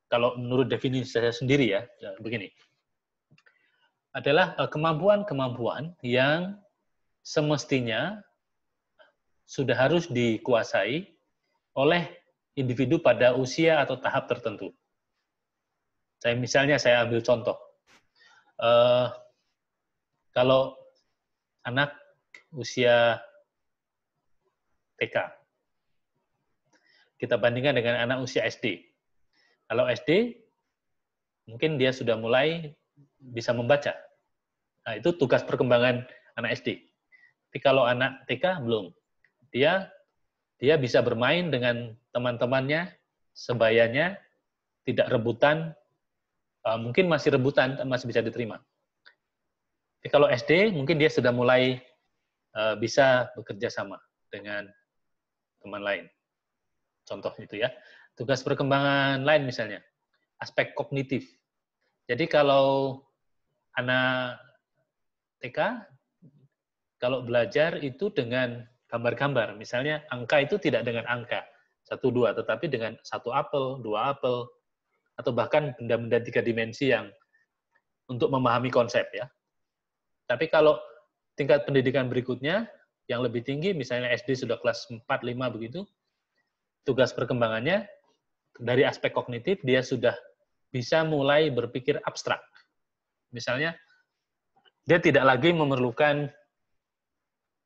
kalau menurut definisi saya sendiri ya begini, adalah kemampuan-kemampuan yang semestinya sudah harus dikuasai oleh individu pada usia atau tahap tertentu. Misalnya saya ambil contoh, kalau anak usia TK, kita bandingkan dengan anak usia SD. Kalau SD, mungkin dia sudah mulai bisa membaca. Nah, itu tugas perkembangan anak SD. Tapi kalau anak TK, belum. Dia bisa bermain dengan teman-temannya, sebayanya, tidak rebutan, mungkin masih rebutan, masih bisa diterima. Tapi kalau SD, mungkin dia sudah mulai bisa bekerja sama dengan teman lain. Contoh itu ya. Tugas perkembangan lain misalnya, aspek kognitif. Jadi kalau anak TK, kalau belajar itu dengan gambar-gambar, misalnya angka itu tidak dengan angka 1, 2, tetapi dengan 1 apel, 2 apel, atau bahkan benda-benda 3 dimensi yang untuk memahami konsep ya. Tapi kalau tingkat pendidikan berikutnya yang lebih tinggi, misalnya SD sudah kelas 4, 5 begitu, tugas perkembangannya dari aspek kognitif dia sudah bisa mulai berpikir abstrak. Misalnya dia tidak lagi memerlukan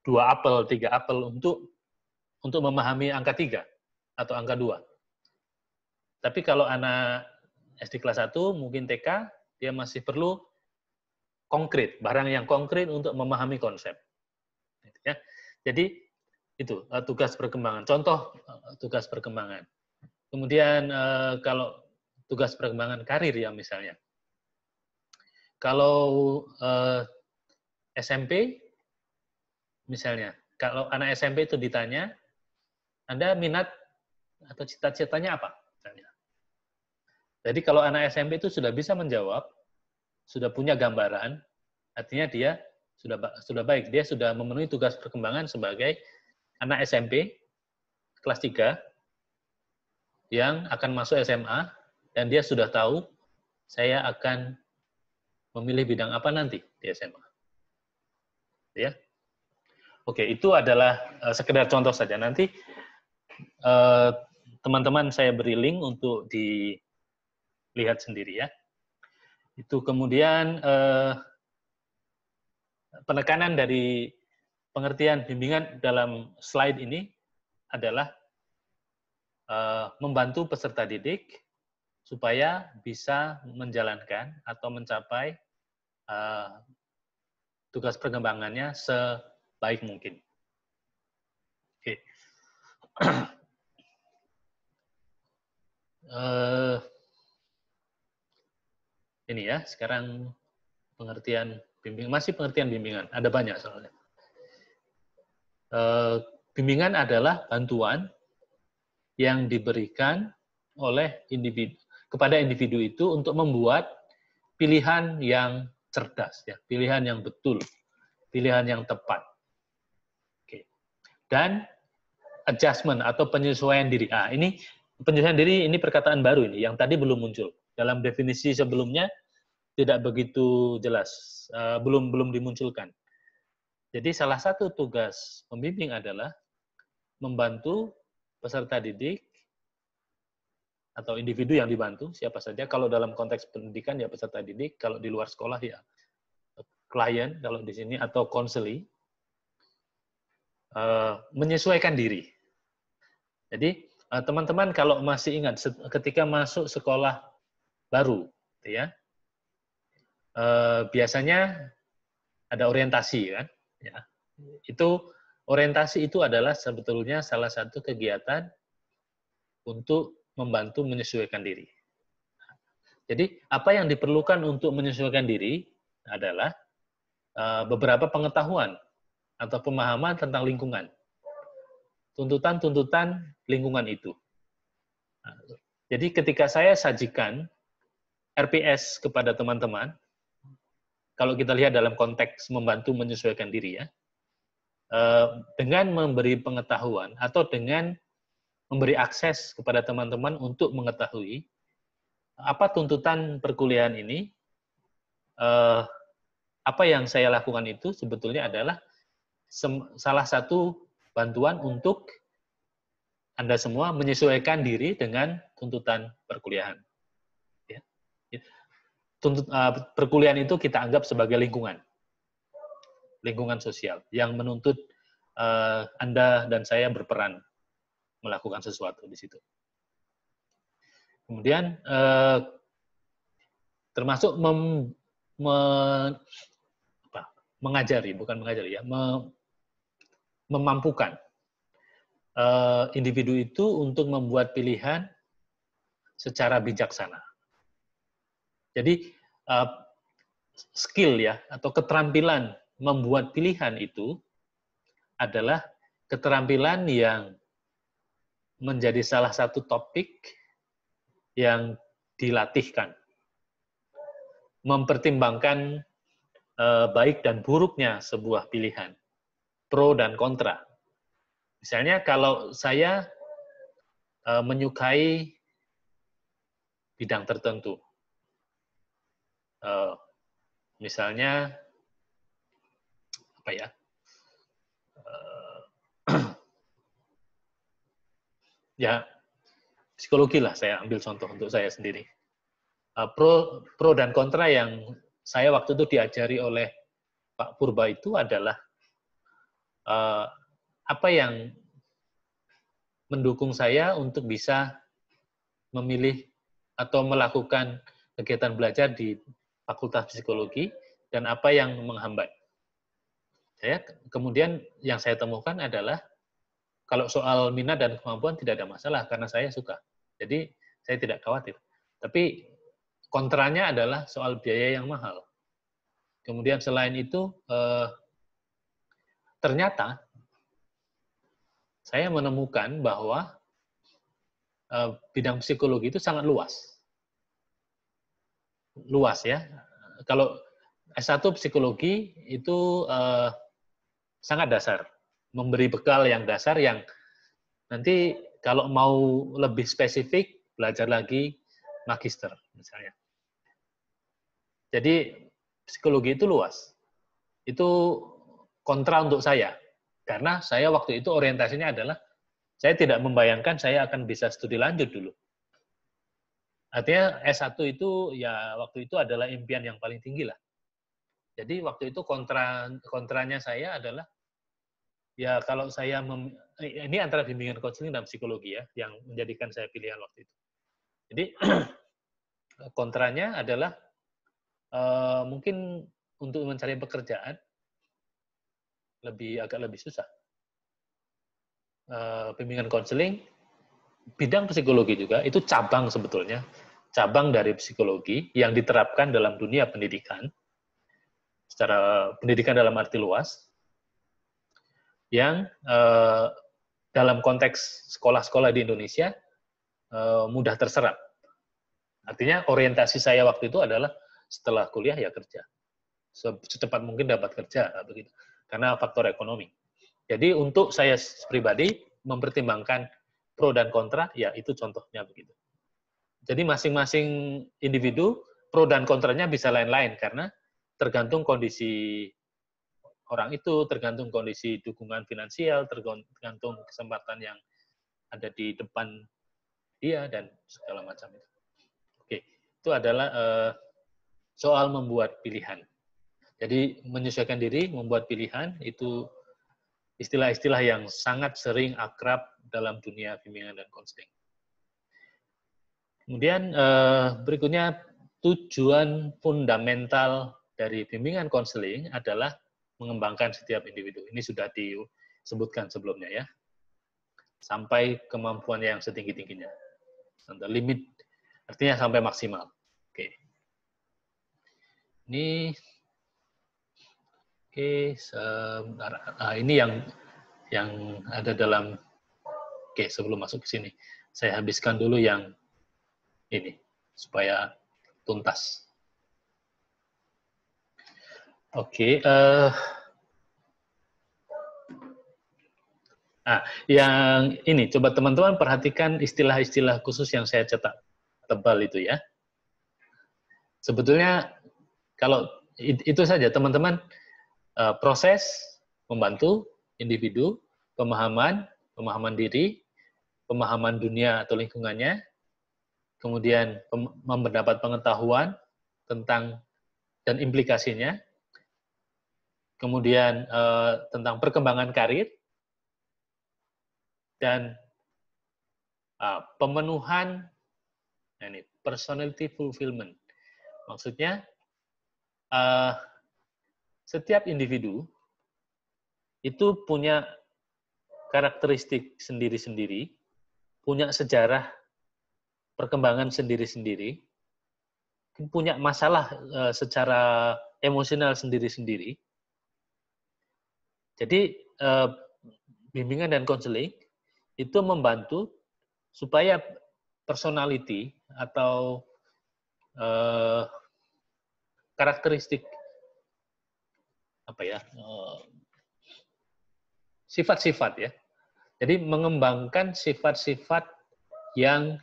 2 apel, 3 apel untuk memahami angka 3 atau angka 2. Tapi kalau anak SD kelas 1, mungkin TK, dia masih perlu konkret, barang yang konkret untuk memahami konsep. Ya. Jadi itu tugas perkembangan. Contoh tugas perkembangan. Kemudian kalau tugas perkembangan karir ya misalnya. Kalau SMP misalnya, kalau anak SMP itu ditanya, Anda minat atau cita-citanya apa? Misalnya. Jadi kalau anak SMP itu sudah bisa menjawab, sudah punya gambaran, artinya dia sudah baik, dia sudah memenuhi tugas perkembangan sebagai anak SMP kelas 3 yang akan masuk SMA dan dia sudah tahu saya akan memilih bidang apa nanti di SMA. Ya. Oke, itu adalah sekedar contoh saja. Nanti teman-teman saya beri link untuk dilihat sendiri ya. Itu kemudian penekanan dari pengertian bimbingan dalam slide ini adalah membantu peserta didik supaya bisa menjalankan atau mencapai tugas perkembangannya sebaik mungkin. Oke. Ini ya, sekarang pengertian bimbingan, masih pengertian bimbingan, ada banyak soalnya. Bimbingan adalah bantuan yang diberikan oleh individu kepada individu itu untuk membuat pilihan yang cerdas, ya, pilihan yang betul, pilihan yang tepat. Oke. Dan adjustment atau penyesuaian diri. Ini penyesuaian diri ini perkataan baru ini, yang tadi belum muncul. Dalam definisi sebelumnya tidak begitu jelas, belum dimunculkan. Jadi salah satu tugas pembimbing adalah membantu peserta didik atau individu yang dibantu, siapa saja. Kalau dalam konteks pendidikan ya peserta didik, kalau di luar sekolah ya klien, kalau di sini, atau konseli, menyesuaikan diri. Jadi teman-teman kalau masih ingat ketika masuk sekolah baru, ya, biasanya ada orientasi kan, ya. Orientasi itu adalah sebetulnya salah satu kegiatan untuk membantu menyesuaikan diri. Jadi apa yang diperlukan untuk menyesuaikan diri adalah beberapa pengetahuan atau pemahaman tentang lingkungan, tuntutan-tuntutan lingkungan itu. Jadi ketika saya sajikan RPS kepada teman-teman, kalau kita lihat dalam konteks membantu menyesuaikan diri ya, dengan memberi pengetahuan atau dengan memberi akses kepada teman-teman untuk mengetahui apa tuntutan perkuliahan ini, apa yang saya lakukan itu sebetulnya adalah salah satu bantuan untuk Anda semua menyesuaikan diri dengan tuntutan perkuliahan. Ya. Perkuliahan itu kita anggap sebagai lingkungan sosial yang menuntut Anda dan saya berperan melakukan sesuatu di situ. Kemudian termasuk memampukan individu itu untuk membuat pilihan secara bijaksana. Jadi skill ya atau keterampilan membuat pilihan itu adalah keterampilan yang menjadi salah satu topik yang dilatihkan. mempertimbangkan baik dan buruknya sebuah pilihan, pro dan kontra. Misalnya kalau saya menyukai bidang tertentu, misalnya apa ya? Ya psikologi lah, saya ambil contoh untuk saya sendiri. Pro dan kontra yang saya waktu itu diajari oleh Pak Purba itu adalah apa yang mendukung saya untuk bisa memilih atau melakukan kegiatan belajar di Fakultas Psikologi dan apa yang menghambat. Kemudian yang saya temukan adalah kalau soal minat dan kemampuan tidak ada masalah karena saya suka. Jadi saya tidak khawatir. Tapi kontranya adalah soal biaya yang mahal. Kemudian selain itu, ternyata saya menemukan bahwa bidang psikologi itu sangat luas. Luas ya. Kalau S1 psikologi itu sangat dasar. Memberi bekal yang dasar yang nanti kalau mau lebih spesifik, belajar lagi magister misalnya. Jadi psikologi itu luas. Itu kontra untuk saya. Karena saya waktu itu orientasinya adalah saya tidak membayangkan saya akan bisa studi lanjut dulu. Artinya S1 itu ya waktu itu adalah impian yang paling tinggi lah. Jadi waktu itu kontranya saya adalah ya kalau saya ini antara bimbingan konseling dan psikologi ya yang menjadikan saya pilihan waktu itu. Jadi kontranya adalah mungkin untuk mencari pekerjaan agak lebih susah. Bimbingan konseling, bidang psikologi juga, itu cabang sebetulnya, cabang dari psikologi yang diterapkan dalam dunia pendidikan, secara pendidikan dalam arti luas, yang dalam konteks sekolah-sekolah di Indonesia mudah terserap. Artinya orientasi saya waktu itu adalah setelah kuliah ya kerja. Secepat mungkin dapat kerja, begitu. Karena faktor ekonomi. Jadi untuk saya pribadi mempertimbangkan pro dan kontra, ya itu contohnya begitu. Jadi masing-masing individu pro dan kontranya bisa lain-lain karena tergantung kondisi orang itu, tergantung kondisi dukungan finansial, tergantung kesempatan yang ada di depan dia dan segala macam itu. Oke, itu adalah soal membuat pilihan. Jadi menyesuaikan diri, membuat pilihan itu istilah-istilah yang sangat sering akrab dalam dunia bimbingan dan konseling. Kemudian berikutnya tujuan fundamental dari bimbingan konseling adalah mengembangkan setiap individu. Ini sudah disebutkan sebelumnya ya. Sampai kemampuan yang setinggi-tingginya. Limit artinya sampai maksimal. Oke. Ini sebentar. Ini yang ada dalam. Oke, sebelum masuk ke sini, saya habiskan dulu yang ini supaya tuntas. Oke. Yang ini coba teman-teman perhatikan istilah-istilah khusus yang saya cetak tebal itu ya. Sebetulnya kalau itu saja teman-teman. Proses membantu individu, pemahaman diri, pemahaman dunia atau lingkungannya, kemudian mendapat pengetahuan tentang dan implikasinya, kemudian tentang perkembangan karir, dan pemenuhan ini personality fulfillment. Maksudnya setiap individu itu punya karakteristik sendiri-sendiri, punya sejarah perkembangan sendiri-sendiri, punya masalah secara emosional sendiri-sendiri. Jadi bimbingan dan konseling itu membantu supaya personality atau karakteristik sifat-sifat ya. Jadi mengembangkan sifat-sifat yang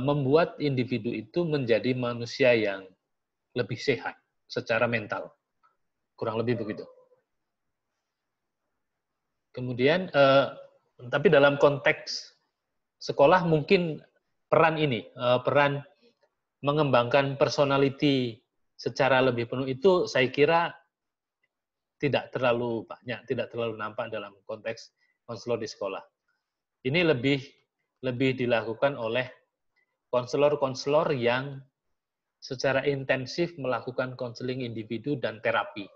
membuat individu itu menjadi manusia yang lebih sehat secara mental. Kurang lebih begitu. Kemudian, tapi dalam konteks sekolah mungkin peran ini, peran mengembangkan personality secara lebih penuh itu saya kira tidak terlalu banyak, tidak terlalu nampak dalam konteks konselor di sekolah. Ini lebih dilakukan oleh konselor-konselor yang secara intensif melakukan konseling individu dan terapi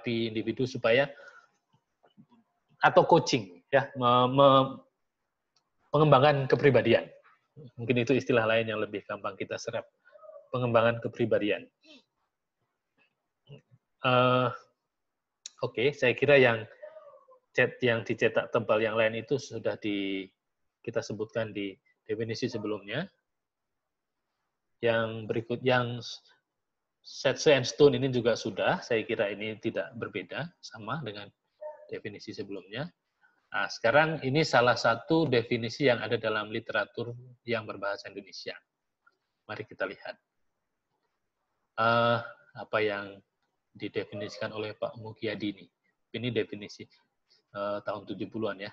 individu supaya atau coaching ya pengembangan kepribadian. Mungkin itu istilah lain yang lebih gampang kita serap, pengembangan kepribadian. Oke, saya kira yang dicetak tebal yang lain itu sudah kita sebutkan di definisi sebelumnya. Yang berikut, yang Setze and Stone ini juga sudah, saya kira ini tidak berbeda, sama dengan definisi sebelumnya. Nah, sekarang ini salah satu definisi yang ada dalam literatur yang berbahasa Indonesia. Mari kita lihat. Apa yang didefinisikan oleh Pak Mugyadi ini. Ini definisi tahun 70-an ya.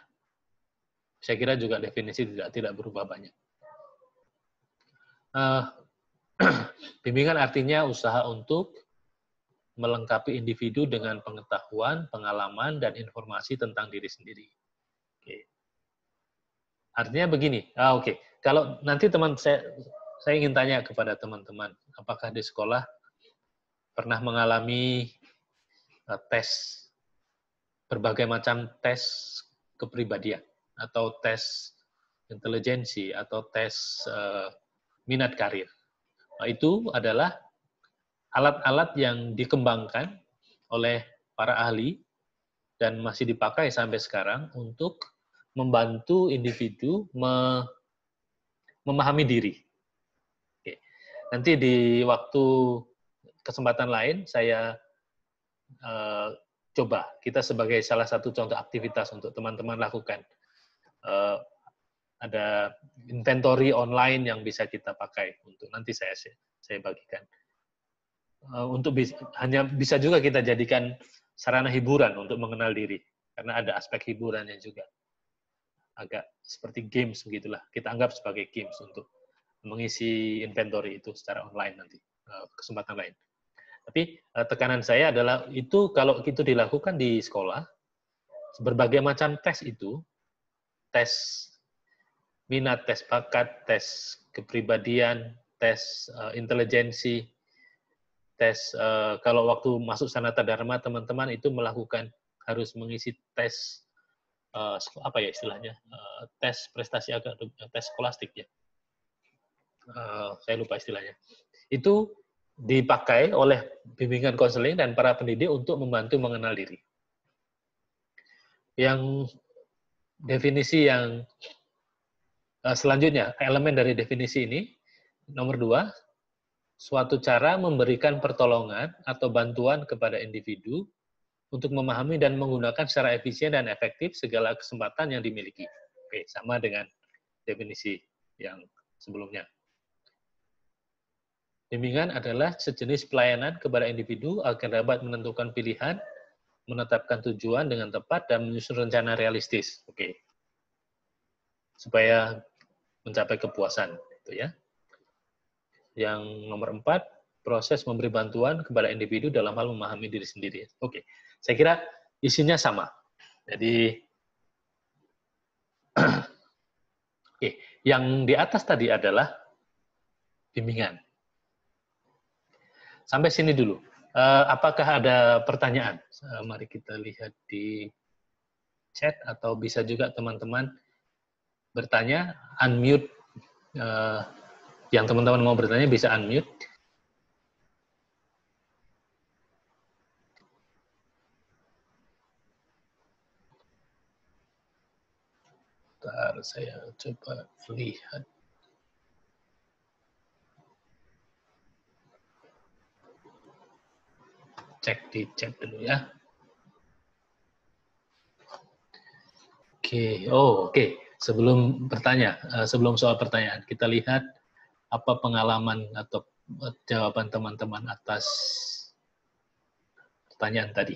Saya kira juga definisi tidak berubah banyak. Bimbingan artinya usaha untuk melengkapi individu dengan pengetahuan, pengalaman, dan informasi tentang diri sendiri. Oke. Artinya begini, oke. Kalau nanti saya ingin tanya kepada teman-teman, apakah di sekolah pernah mengalami tes, berbagai macam tes kepribadian, atau tes intelijensi, atau tes minat karir. Nah, itu adalah alat-alat yang dikembangkan oleh para ahli dan masih dipakai sampai sekarang untuk membantu individu memahami diri. Oke. Nanti di waktu kesempatan lain saya coba kita sebagai salah satu contoh aktivitas untuk teman-teman lakukan. Ada inventory online yang bisa kita pakai untuk nanti saya bagikan. Untuk hanya bisa juga kita jadikan sarana hiburan untuk mengenal diri, karena ada aspek hiburannya juga. Agak seperti games begitulah. Kita anggap sebagai games untuk mengisi inventory itu secara online nanti, kesempatan lain. Tapi tekanan saya adalah itu kalau itu dilakukan di sekolah, berbagai macam tes itu, tes minat, tes bakat, tes kepribadian, tes intelijensi, tes kalau waktu masuk Sanata Dharma teman-teman itu melakukan harus mengisi tes apa ya istilahnya, tes prestasi akademik, tes skolastik ya, saya lupa istilahnya. Itu dipakai oleh bimbingan konseling dan para pendidik untuk membantu mengenal diri. Yang definisi yang selanjutnya, elemen dari definisi ini, nomor 2, suatu cara memberikan pertolongan atau bantuan kepada individu untuk memahami dan menggunakan secara efisien dan efektif segala kesempatan yang dimiliki. Oke, sama dengan definisi yang sebelumnya. Bimbingan adalah sejenis pelayanan kepada individu agar dapat menentukan pilihan, menetapkan tujuan dengan tepat, dan menyusun rencana realistis. Oke. Supaya mencapai kepuasan. Itu ya. Yang nomor 4, proses memberi bantuan kepada individu dalam hal memahami diri sendiri. Oke, saya kira isinya sama. Jadi, oke, yang di atas tadi adalah bimbingan. Sampai sini dulu. Apakah ada pertanyaan? Mari kita lihat di chat, atau bisa juga teman-teman bertanya, unmute. Yang teman-teman mau bertanya bisa unmute. Bentar, saya coba lihat. cek di chat dulu ya. Oke. Sebelum soal pertanyaan, kita lihat apa pengalaman atau jawaban teman-teman atas pertanyaan tadi.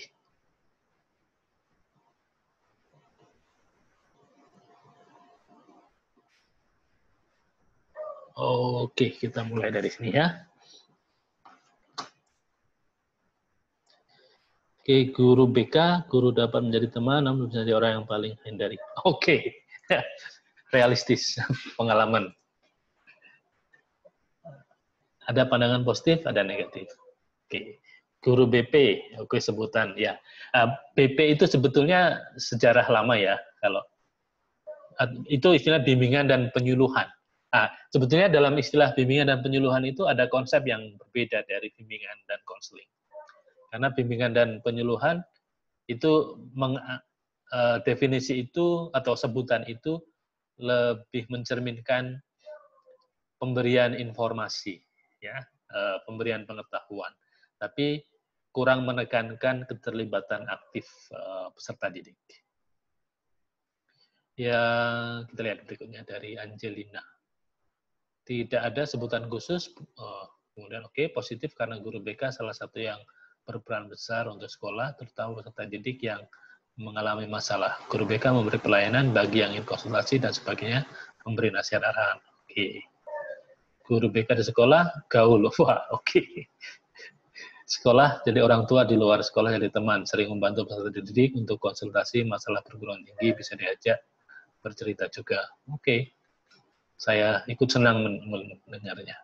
Oke, kita mulai dari sini ya. Oke, guru BK, guru dapat menjadi teman, namun bisa jadi orang yang paling hindari. Oke, realistis pengalaman. Ada pandangan positif, ada negatif. Oke, guru BP, oke sebutan ya. BP itu sebetulnya sejarah lama ya, kalau itu istilah bimbingan dan penyuluhan. Sebetulnya dalam istilah bimbingan dan penyuluhan itu ada konsep yang berbeda dari bimbingan dan konseling. Karena bimbingan dan penyuluhan itu definisi itu atau sebutan itu lebih mencerminkan pemberian informasi, ya, pemberian pengetahuan, tapi kurang menekankan keterlibatan aktif peserta didik. Ya, kita lihat berikutnya dari Angelina. Tidak ada sebutan khusus, kemudian positif karena guru BK salah satu yang berperan besar untuk sekolah, terutama peserta didik yang mengalami masalah. Guru BK memberi pelayanan bagi yang ingin konsultasi dan sebagainya, memberi nasihat arahan. Guru BK di sekolah, gaul. Wah, Sekolah jadi orang tua, di luar sekolah jadi teman, sering membantu peserta didik untuk konsultasi masalah perguruan tinggi, bisa diajak bercerita juga. Saya ikut senang mendengarnya.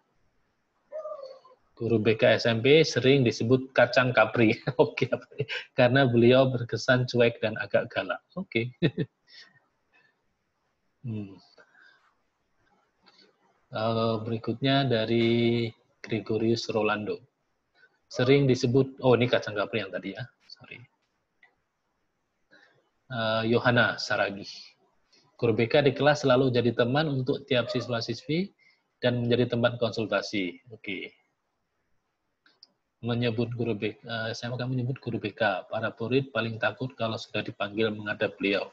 Guru BK SMP sering disebut kacang kapri. Karena beliau berkesan cuek dan agak galak. Berikutnya dari Gregorius Rolando. Sering disebut, ini kacang kapri yang tadi ya, sorry. Yohana Saragi. Guru BK di kelas selalu jadi teman untuk tiap siswa-siswi dan menjadi tempat konsultasi. Menyebut guru BK, saya akan menyebut guru BK. Para murid paling takut kalau sudah dipanggil menghadap beliau.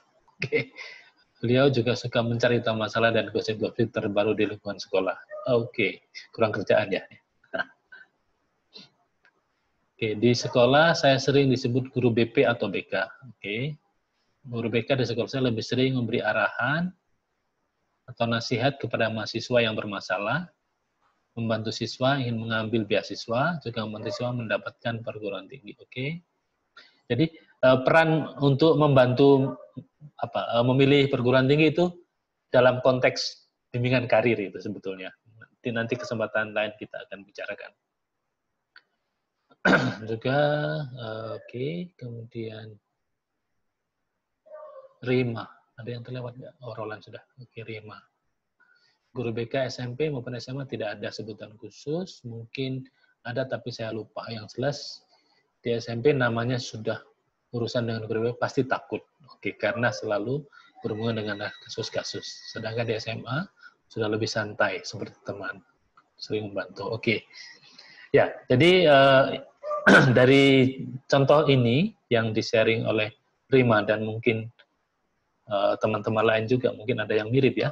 Beliau juga suka mencari tahu masalah dan gosip-gosip terbaru di lingkungan sekolah. Kurang kerjaan ya. Di sekolah saya sering disebut guru BP atau BK. Guru BK di sekolah saya lebih sering memberi arahan atau nasihat kepada mahasiswa yang bermasalah, membantu siswa ingin mengambil beasiswa, juga membantu siswa mendapatkan perguruan tinggi. Jadi peran untuk membantu memilih perguruan tinggi itu dalam konteks bimbingan karir itu sebetulnya. Nanti kesempatan lain kita akan bicarakan. Juga kemudian Rima, ada yang terlewat nggak? Roland sudah. Rima. Guru BK SMP maupun SMA tidak ada sebutan khusus, mungkin ada tapi saya lupa. Yang jelas di SMP namanya sudah urusan dengan guru BK pasti takut. Karena selalu berhubungan dengan kasus-kasus. Sedangkan di SMA sudah lebih santai seperti teman, sering membantu. Ya, jadi dari contoh ini yang di-sharing oleh Rima dan mungkin teman-teman lain juga mungkin ada yang mirip ya.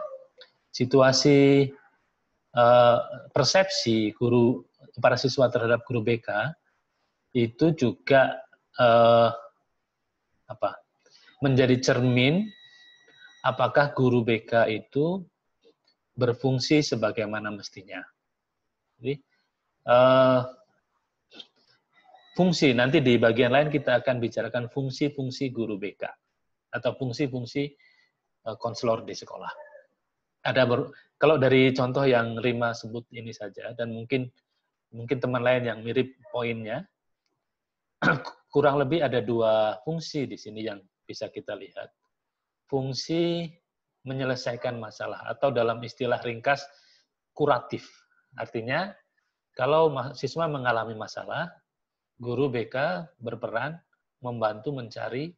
Situasi persepsi guru para siswa terhadap guru BK itu juga menjadi cermin apakah guru BK itu berfungsi sebagaimana mestinya. Jadi fungsi nanti di bagian lain kita akan bicarakan fungsi-fungsi guru BK atau fungsi-fungsi konselor di sekolah. Kalau dari contoh yang Rima sebut ini saja, dan mungkin teman lain yang mirip poinnya, kurang lebih ada dua fungsi di sini yang bisa kita lihat. Fungsi menyelesaikan masalah, atau dalam istilah ringkas, kuratif. Artinya, kalau mahasiswa mengalami masalah, guru BK berperan membantu mencari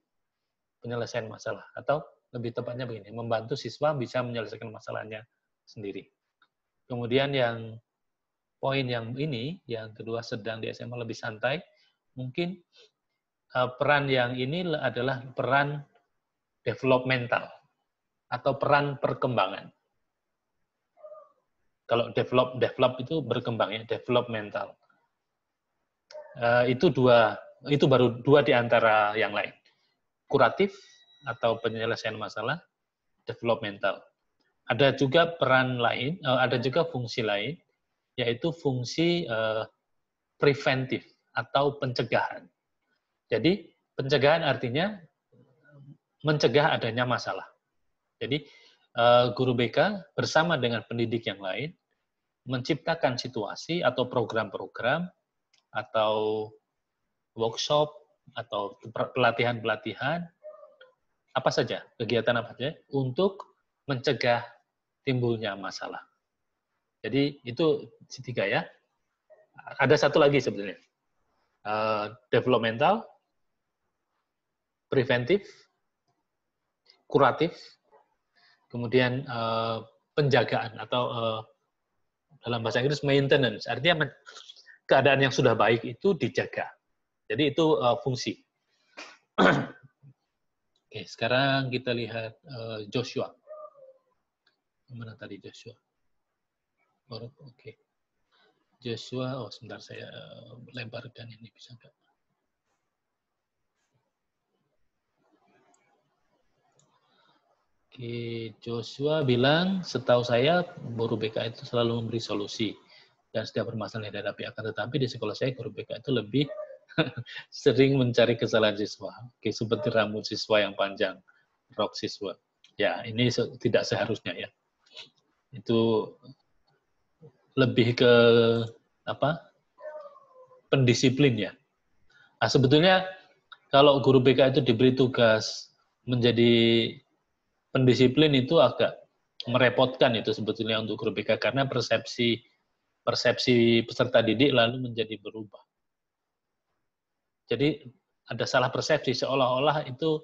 penyelesaian masalah, atau lebih tepatnya begini, membantu siswa bisa menyelesaikan masalahnya sendiri. Kemudian yang poin yang ini, yang kedua sedang di SMA lebih santai, mungkin peran yang ini adalah peran developmental atau peran perkembangan. Kalau develop itu berkembang ya, developmental. Itu baru dua di antara yang lain. Kuratif atau penyelesaian masalah, developmental. Ada juga peran lain, ada juga fungsi lain, yaitu fungsi preventif atau pencegahan. Jadi pencegahan artinya mencegah adanya masalah. Jadi guru BK bersama dengan pendidik yang lain menciptakan situasi atau program-program atau workshop atau pelatihan-pelatihan apa saja, kegiatan apa saja untuk mencegah timbulnya masalah. Jadi itu tiga ya. Ada satu lagi sebenarnya. Developmental, preventif, kuratif, kemudian penjagaan atau dalam bahasa Inggris maintenance. Artinya keadaan yang sudah baik itu dijaga. Jadi itu fungsi. Oke, sekarang kita lihat Joshua. Mana tadi Joshua? Oke. Joshua, sebentar saya lebarkan ini, bisa nggak? Oke, Joshua bilang, setahu saya guru BK itu selalu memberi solusi dan setiap permasalahan yang dihadapi, akan tetapi di sekolah saya guru BK itu lebih sering mencari kesalahan siswa. Oke, seperti rambut siswa yang panjang, rok siswa. Ya, ini tidak seharusnya ya. Itu lebih ke pendisiplin ya. Nah, sebetulnya kalau guru BK itu diberi tugas menjadi pendisiplin itu agak merepotkan itu sebetulnya untuk guru BK karena persepsi peserta didik lalu menjadi berubah. Jadi ada salah persepsi seolah-olah itu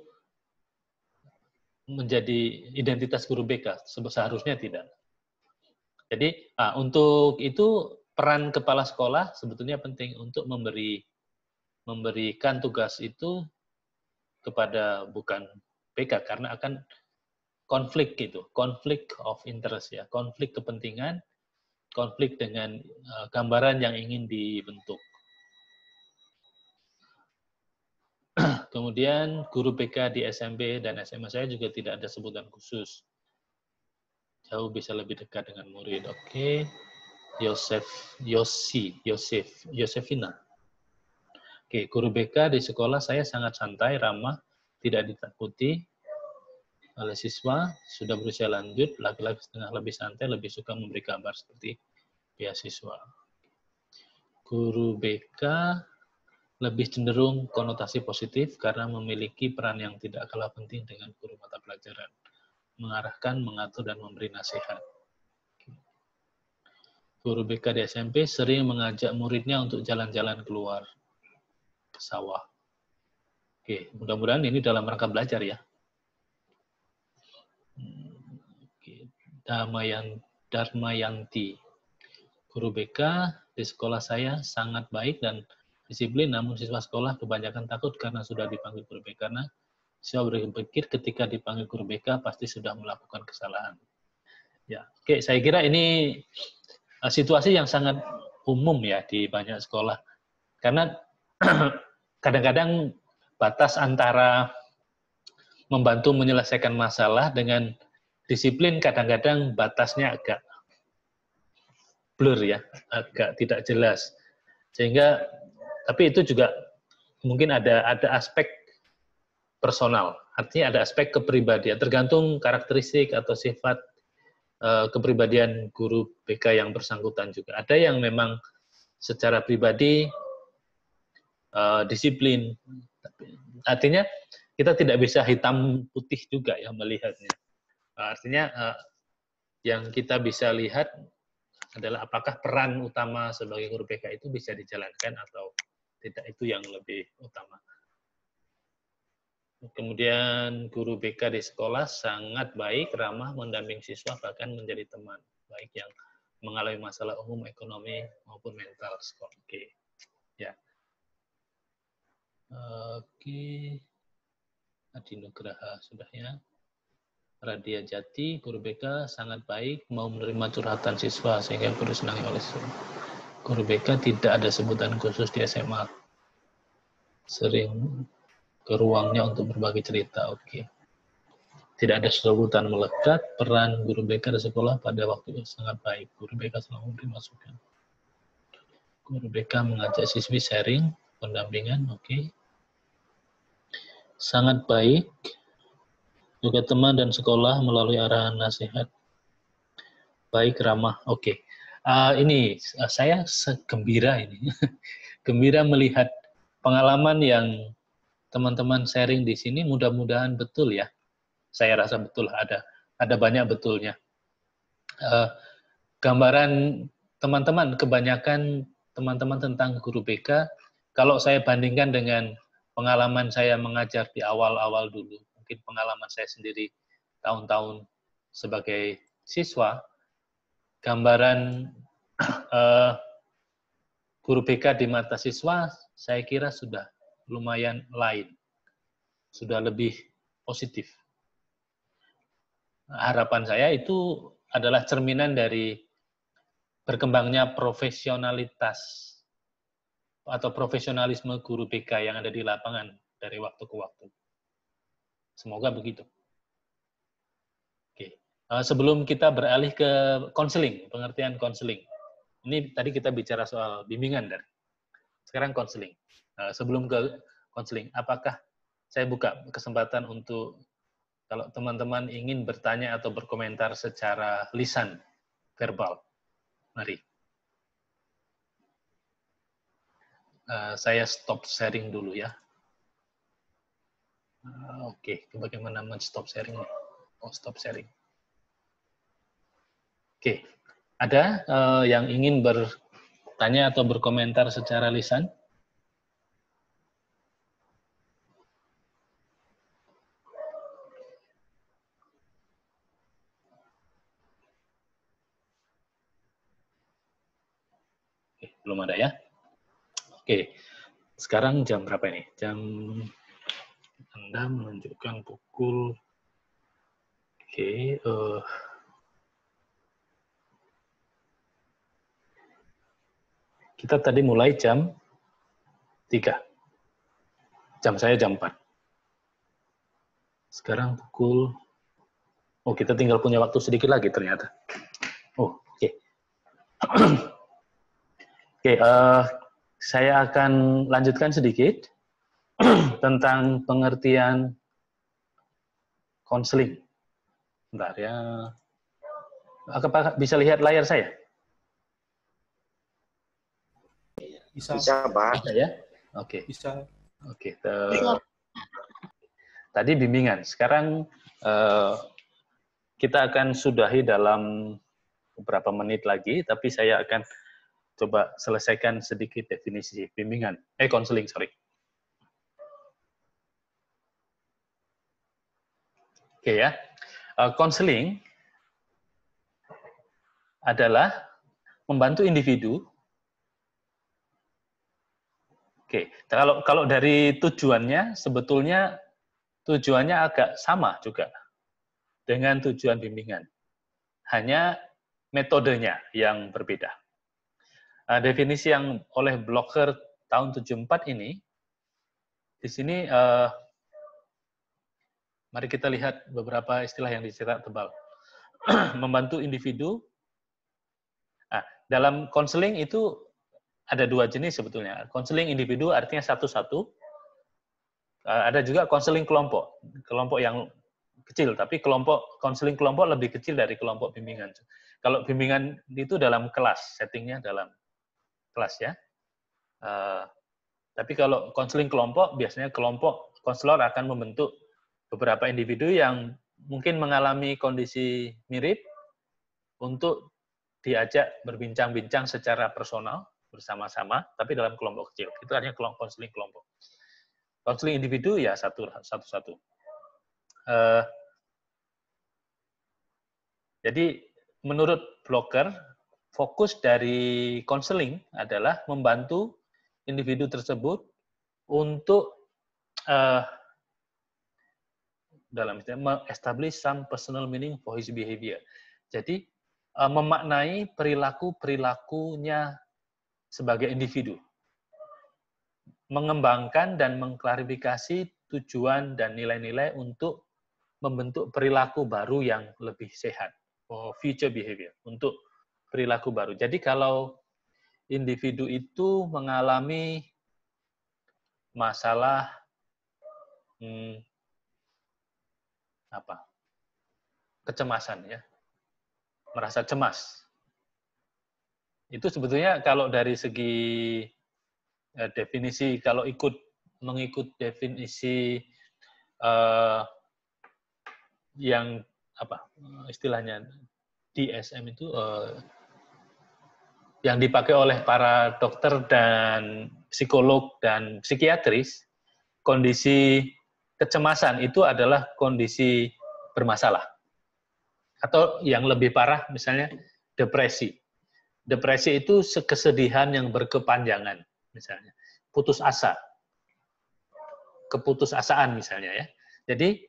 menjadi identitas guru BK, seharusnya tidak. Jadi untuk itu peran kepala sekolah sebetulnya penting untuk memberikan tugas itu kepada bukan BK karena akan konflik gitu, konflik of interest ya, konflik kepentingan, konflik dengan gambaran yang ingin dibentuk. Kemudian guru BK di SMP dan SMA saya juga tidak ada sebutan khusus. Jauh bisa lebih dekat dengan murid. Oke. Yosefina. Oke, guru BK di sekolah saya sangat santai, ramah, tidak ditakuti oleh siswa, sudah berusia lanjut, laki-laki setengah lebih santai, lebih suka memberi kabar seperti beasiswa. Guru BK lebih cenderung konotasi positif karena memiliki peran yang tidak kalah penting dengan guru mata pelajaran. Mengarahkan, mengatur, dan memberi nasihat. Guru BK di SMP sering mengajak muridnya untuk jalan-jalan keluar ke sawah. Oke, mudah-mudahan ini dalam rangka belajar ya. Oke. Darmayanti. Guru BK di sekolah saya sangat baik dan disiplin, namun siswa sekolah kebanyakan takut karena sudah dipanggil guru BK. Karena siswa berpikir ketika dipanggil guru BK pasti sudah melakukan kesalahan. Ya, oke, saya kira ini situasi yang sangat umum ya di banyak sekolah. Karena kadang-kadang batas antara membantu menyelesaikan masalah dengan disiplin kadang-kadang batasnya agak blur ya, agak tidak jelas. Sehingga tapi itu juga mungkin ada aspek personal, artinya ada aspek kepribadian, tergantung karakteristik atau sifat kepribadian guru BK yang bersangkutan juga. Ada yang memang secara pribadi disiplin, artinya kita tidak bisa hitam putih juga ya melihatnya. Artinya yang kita bisa lihat adalah apakah peran utama sebagai guru BK itu bisa dijalankan atau tidak, itu yang lebih utama. Kemudian guru BK di sekolah sangat baik, ramah, mendamping siswa, bahkan menjadi teman baik yang mengalami masalah umum ekonomi maupun mental sekolah. Oke. Ya. Oke. Adi Nugraha sudah ya. Radia Jati, Guru BK sangat baik, mau menerima curhatan siswa sehingga guru senangi oleh siswa. Guru BK tidak ada sebutan khusus di SMA. Sering ke ruangnya untuk berbagi cerita. Oke. Tidak ada sebutan melekat, peran guru BK di sekolah pada waktu itu sangat baik. Guru BK selalu memberi masukan. Guru BK mengajak siswi sharing, pendampingan, oke. Sangat baik. Juga teman dan sekolah melalui arahan nasihat. Baik, ramah. Oke. Ini saya gembira ini. Gembira melihat pengalaman yang teman-teman sharing di sini, mudah-mudahan betul ya. Saya rasa betul ada banyak betulnya. Gambaran teman-teman, kebanyakan teman-teman tentang guru BK, kalau saya bandingkan dengan pengalaman saya mengajar di awal-awal dulu, mungkin pengalaman saya sendiri tahun-tahun sebagai siswa, gambaran guru BK di mata siswa, saya kira sudah lumayan lain, sudah lebih positif. Harapan saya itu adalah cerminan dari berkembangnya profesionalitas atau profesionalisme guru BK yang ada di lapangan dari waktu ke waktu. Semoga begitu. Oke. Sebelum kita beralih ke konseling, pengertian konseling. Ini tadi kita bicara soal bimbingan, dan sekarang konseling. Sebelum ke konseling, apakah saya buka kesempatan untuk kalau teman-teman ingin bertanya atau berkomentar secara lisan, verbal. Mari. Saya stop sharing dulu ya. Oke, bagaimana men-stop sharing? Oh, stop sharing. Oke, ada yang ingin bertanya atau berkomentar secara lisan? Oke, belum ada ya? Oke, sekarang jam berapa ini? Jam Anda menunjukkan pukul. Oke, kita tadi mulai jam 3. Jam saya jam 4. Sekarang pukul. Oh, kita tinggal punya waktu sedikit lagi ternyata. Oh, oke. Oke, saya akan lanjutkan sedikit tentang pengertian konseling. Bentar ya. Apakah bisa lihat layar saya? Bisa, Bisa Pak. ya? Oke. Bisa. Oke. Tadi bimbingan. Sekarang kita akan sudahi dalam beberapa menit lagi, tapi saya akan coba selesaikan sedikit definisi bimbingan. Konseling, sorry. Oke ya. Konseling adalah membantu individu. Oke, kalau dari tujuannya, sebetulnya tujuannya agak sama juga dengan tujuan bimbingan. Hanya metodenya yang berbeda. Definisi yang oleh Blocker tahun 74 ini, di sini mari kita lihat beberapa istilah yang dicetak tebal. Membantu individu. Nah, dalam konseling itu ada 2 jenis sebetulnya. Konseling individu artinya satu-satu. Ada juga konseling kelompok. Kelompok yang kecil, tapi konseling kelompok lebih kecil dari kelompok bimbingan. Kalau bimbingan itu dalam kelas, settingnya dalam kelas ya. Tapi kalau konseling kelompok, biasanya kelompok konselor akan membentuk beberapa individu yang mungkin mengalami kondisi mirip untuk diajak berbincang-bincang secara personal bersama-sama, tapi dalam kelompok kecil. Itu artinya konseling kelompok. Konseling individu ya satu-satu. Jadi menurut Blocker, fokus dari konseling adalah membantu individu tersebut untuk dalam istilah establish some personal meaning for his behavior. Jadi memaknai perilakunya sebagai individu, mengembangkan dan mengklarifikasi tujuan dan nilai-nilai untuk membentuk perilaku baru yang lebih sehat, future behavior, untuk perilaku baru. Jadi kalau individu itu mengalami masalah kecemasan, ya, merasa cemas, itu sebetulnya kalau dari segi definisi, kalau mengikut definisi yang istilahnya DSM itu yang dipakai oleh para dokter dan psikolog dan psikiatris, kondisi kecemasan itu adalah kondisi bermasalah. Atau yang lebih parah misalnya depresi. Depresi itu kesedihan yang berkepanjangan, misalnya putus asa, keputusasaan misalnya, ya. Jadi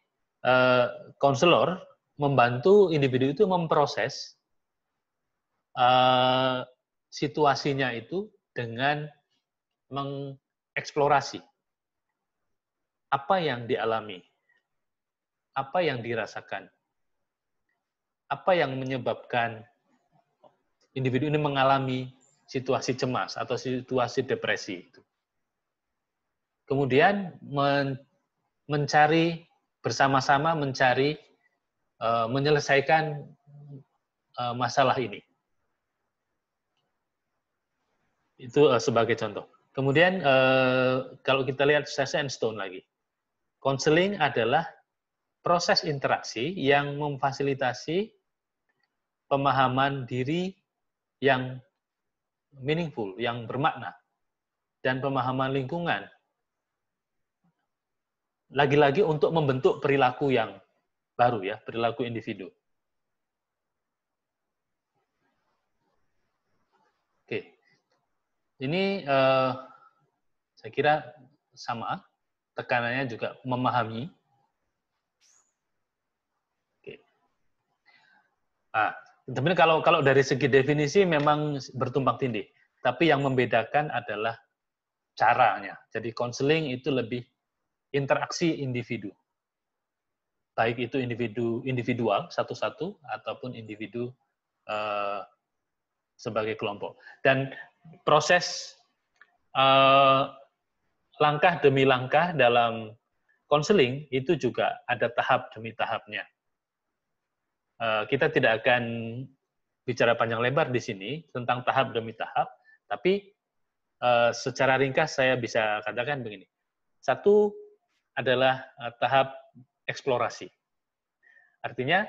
konselor membantu individu itu memproses situasinya itu dengan mengeksplorasi apa yang dialami, apa yang dirasakan, apa yang menyebabkan individu ini mengalami situasi cemas atau situasi depresi itu. Kemudian bersama-sama mencari menyelesaikan masalah ini. Itu sebagai contoh. Kemudian kalau kita lihat Sandstone lagi, konseling adalah proses interaksi yang memfasilitasi pemahaman diri yang meaningful, yang bermakna, dan pemahaman lingkungan. Lagi-lagi untuk membentuk perilaku yang baru, ya, perilaku individu. Oke, ini saya kira sama, tekanannya juga memahami. Oke. Tapi kalau dari segi definisi memang bertumpang tindih, tapi yang membedakan adalah caranya. Jadi konseling itu lebih interaksi individu, baik itu individual satu-satu ataupun individu sebagai kelompok. Dan proses langkah demi langkah dalam konseling itu juga ada tahap demi tahapnya. Kita tidak akan bicara panjang lebar di sini tentang tahap demi tahap, tapi secara ringkas saya bisa katakan begini. Satu adalah tahap eksplorasi. Artinya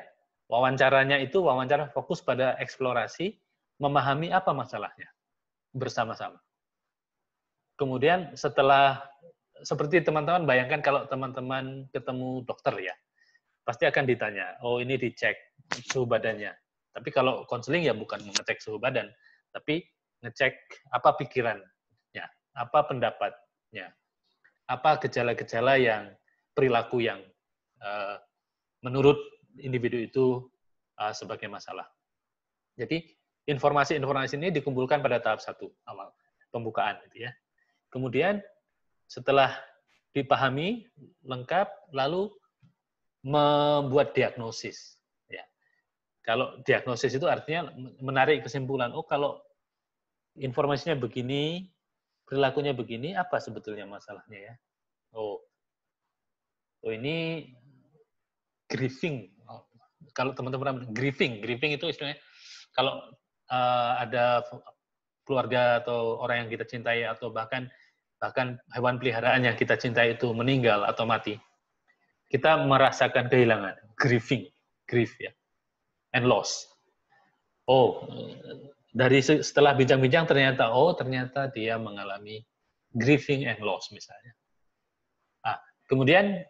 wawancaranya itu wawancara fokus pada eksplorasi, memahami apa masalahnya bersama-sama. Kemudian setelah, seperti teman-teman bayangkan kalau teman-teman ketemu dokter, ya, pasti akan ditanya, oh ini dicek suhu badannya. Tapi kalau konseling ya bukan mengecek suhu badan, tapi ngecek apa pikirannya, apa pendapatnya, apa gejala-gejala yang perilaku yang menurut individu itu sebagai masalah. Jadi informasi-informasi ini dikumpulkan pada tahap 1 awal, pembukaan, gitu ya. Kemudian setelah dipahami lengkap, lalu membuat diagnosis. Ya. Kalau diagnosis itu artinya menarik kesimpulan, oh kalau informasinya begini, perilakunya begini, apa sebetulnya masalahnya, ya? Oh ini grieving. Kalau teman-teman grieving itu istilahnya kalau ada keluarga atau orang yang kita cintai atau bahkan hewan peliharaan yang kita cintai itu meninggal atau mati, kita merasakan kehilangan, grief, ya, and loss. Oh, dari setelah bincang-bincang ternyata dia mengalami grieving and loss misalnya. Kemudian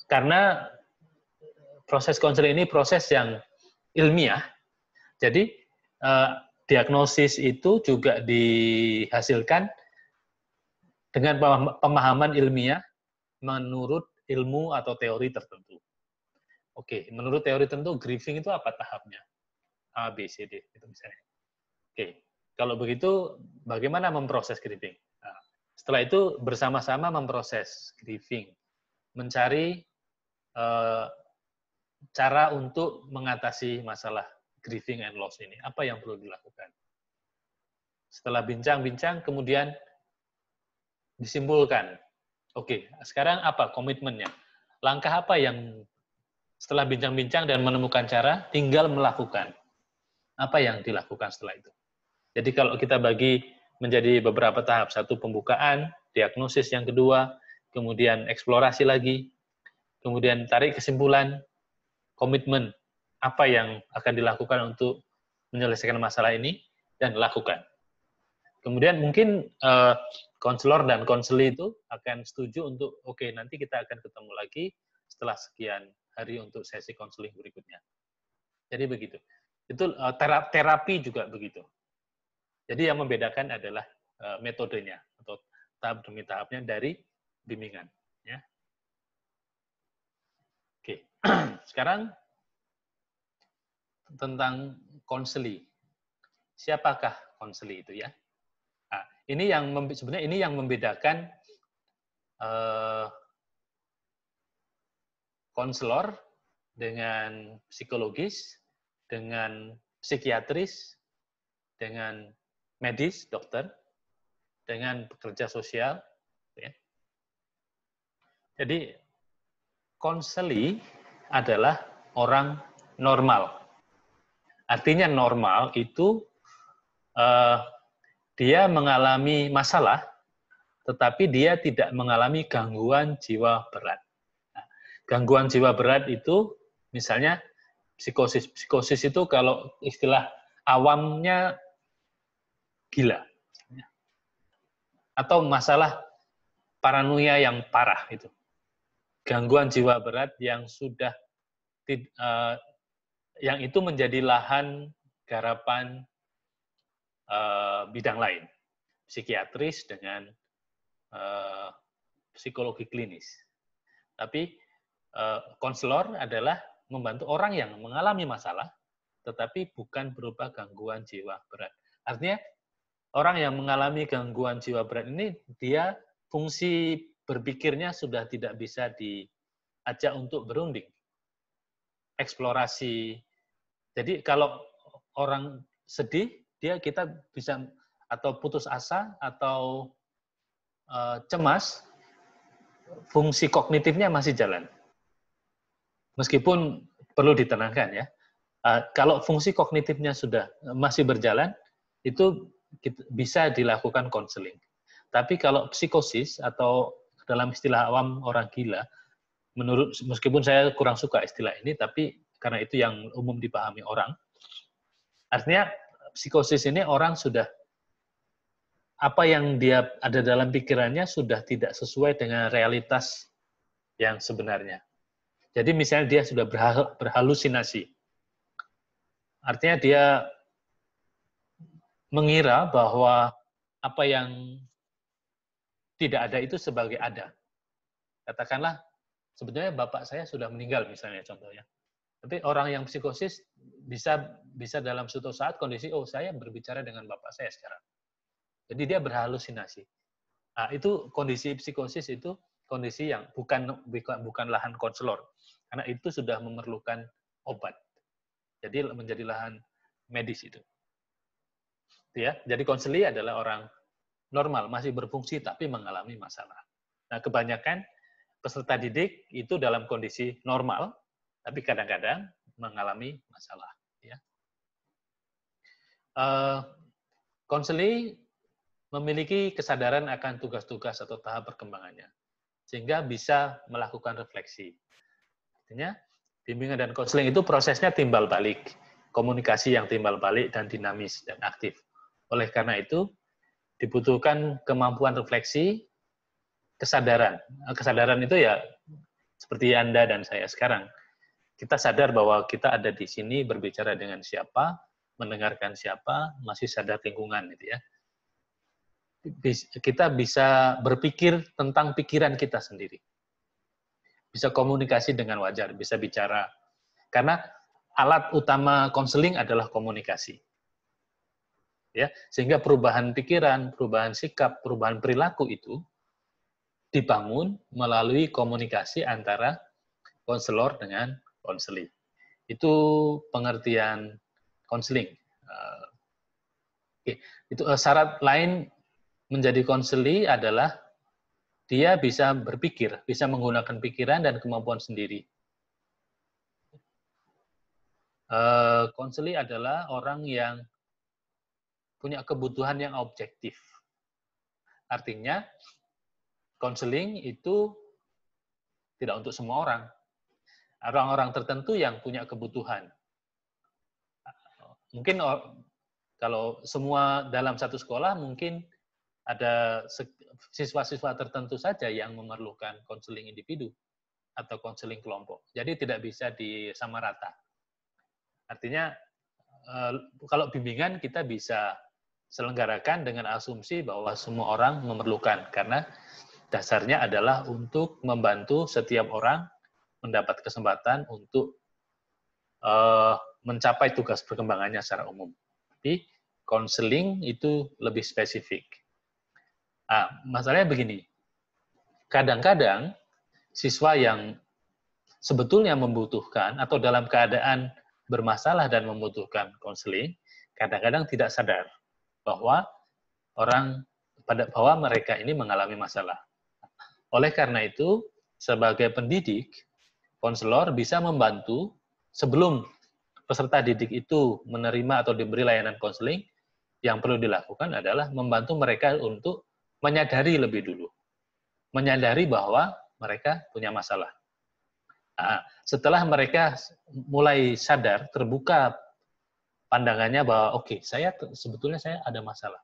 karena proses konseling ini proses yang ilmiah, jadi diagnosis itu juga dihasilkan dengan pemahaman ilmiah menurut ilmu atau teori tertentu. Oke, menurut teori tertentu, grieving itu apa tahapnya? A, B, C, D, itu misalnya. Oke, kalau begitu, bagaimana memproses grieving? Nah, setelah itu, bersama-sama memproses grieving, mencari cara untuk mengatasi masalah grieving and loss ini. Apa yang perlu dilakukan? Setelah bincang-bincang, kemudian disimpulkan. Oke, sekarang apa komitmennya? Langkah apa yang setelah bincang-bincang dan menemukan cara, tinggal melakukan. Apa yang dilakukan setelah itu? Jadi kalau kita bagi menjadi beberapa tahap. Satu, pembukaan, diagnosis yang kedua, kemudian eksplorasi lagi, kemudian tarik kesimpulan, komitmen, apa yang akan dilakukan untuk menyelesaikan masalah ini, dan lakukan. Kemudian mungkin konselor dan konseli itu akan setuju untuk, oke, nanti kita akan ketemu lagi setelah sekian hari untuk sesi konseling berikutnya. Jadi begitu. Itu terapi juga begitu. Jadi yang membedakan adalah metodenya atau tahap demi tahapnya dari bimbingan. Ya. Oke, sekarang tentang konseli. Siapakah konseli itu ya? Nah, ini yang sebenarnya ini yang membedakan konselor dengan psikologis, dengan psikiatris, dengan medis, dokter, dengan pekerja sosial. Ya. Jadi, konseli adalah orang normal. Artinya normal itu dia mengalami masalah, tetapi dia tidak mengalami gangguan jiwa berat. Nah, gangguan jiwa berat itu misalnya psikosis. Psikosis itu kalau istilah awamnya gila. Atau masalah paranoia yang parah itu. Gangguan jiwa berat yang sudah yang itu menjadi lahan garapan bidang lain. Psikiatris dengan psikologi klinis. Tapi konselor adalah membantu orang yang mengalami masalah, tetapi bukan berupa gangguan jiwa berat. Artinya, orang yang mengalami gangguan jiwa berat ini, dia fungsi berpikirnya sudah tidak bisa diajak untuk berunding. Eksplorasi. Jadi kalau orang sedih, kita bisa atau putus asa atau cemas, fungsi kognitifnya masih jalan. Meskipun perlu ditenangkan ya. Kalau fungsi kognitifnya sudah masih berjalan, itu bisa dilakukan konseling. Tapi kalau psikosis atau dalam istilah awam orang gila, meskipun saya kurang suka istilah ini, tapi karena itu yang umum dipahami orang, artinya psikosis ini orang sudah apa yang dia ada dalam pikirannya sudah tidak sesuai dengan realitas yang sebenarnya. Jadi misalnya dia sudah berhalusinasi. Artinya dia mengira bahwa apa yang tidak ada itu sebagai ada. Katakanlah, sebetulnya bapak saya sudah meninggal misalnya contohnya. Tapi orang yang psikosis bisa dalam suatu saat kondisi, oh saya berbicara dengan bapak saya sekarang. Jadi dia berhalusinasi. Nah, itu kondisi psikosis itu kondisi yang bukan lahan konselor. Karena itu sudah memerlukan obat. Jadi menjadi lahan medis itu. Ya, jadi konseli adalah orang normal, masih berfungsi tapi mengalami masalah. Nah, kebanyakan peserta didik itu dalam kondisi normal, tapi kadang-kadang mengalami masalah. Ya. Konseli memiliki kesadaran akan tugas-tugas atau tahap perkembangannya, sehingga bisa melakukan refleksi. Artinya, bimbingan dan konseling itu prosesnya timbal balik, komunikasi yang timbal balik dan dinamis dan aktif. Oleh karena itu, dibutuhkan kemampuan refleksi, kesadaran. Kesadaran itu ya seperti Anda dan saya sekarang. Kita sadar bahwa kita ada di sini berbicara dengan siapa, mendengarkan siapa, masih sadar lingkungan gitu ya. Kita bisa berpikir tentang pikiran kita sendiri. bisa komunikasi dengan wajar, bisa bicara. Karena alat utama konseling adalah komunikasi. Ya, sehingga perubahan pikiran, perubahan sikap, perubahan perilaku itu dibangun melalui komunikasi antara konselor dengan konseli. Itu pengertian konseling. Itu syarat lain menjadi konseli adalah dia bisa berpikir, bisa menggunakan pikiran dan kemampuan sendiri. Konseli adalah orang yang punya kebutuhan yang objektif. Artinya, konseling itu tidak untuk semua orang. Orang-orang tertentu yang punya kebutuhan. Mungkin kalau semua dalam satu sekolah, mungkin ada siswa-siswa tertentu saja yang memerlukan konseling individu atau konseling kelompok. Jadi tidak bisa disamarata. Artinya, kalau bimbingan kita bisa selenggarakan dengan asumsi bahwa semua orang memerlukan, karena dasarnya adalah untuk membantu setiap orang mendapat kesempatan untuk mencapai tugas perkembangannya secara umum. Tapi konseling itu lebih spesifik. Masalahnya begini, kadang-kadang siswa yang sebetulnya membutuhkan atau dalam keadaan bermasalah dan membutuhkan konseling, kadang-kadang tidak sadar bahwa mereka ini mengalami masalah. Oleh karena itu, sebagai pendidik, konselor bisa membantu sebelum peserta didik itu menerima atau diberi layanan konseling. Yang perlu dilakukan adalah membantu mereka untuk menyadari lebih dulu, menyadari bahwa mereka punya masalah. Setelah mereka mulai sadar, terbuka pandangannya bahwa oke, sebetulnya saya ada masalah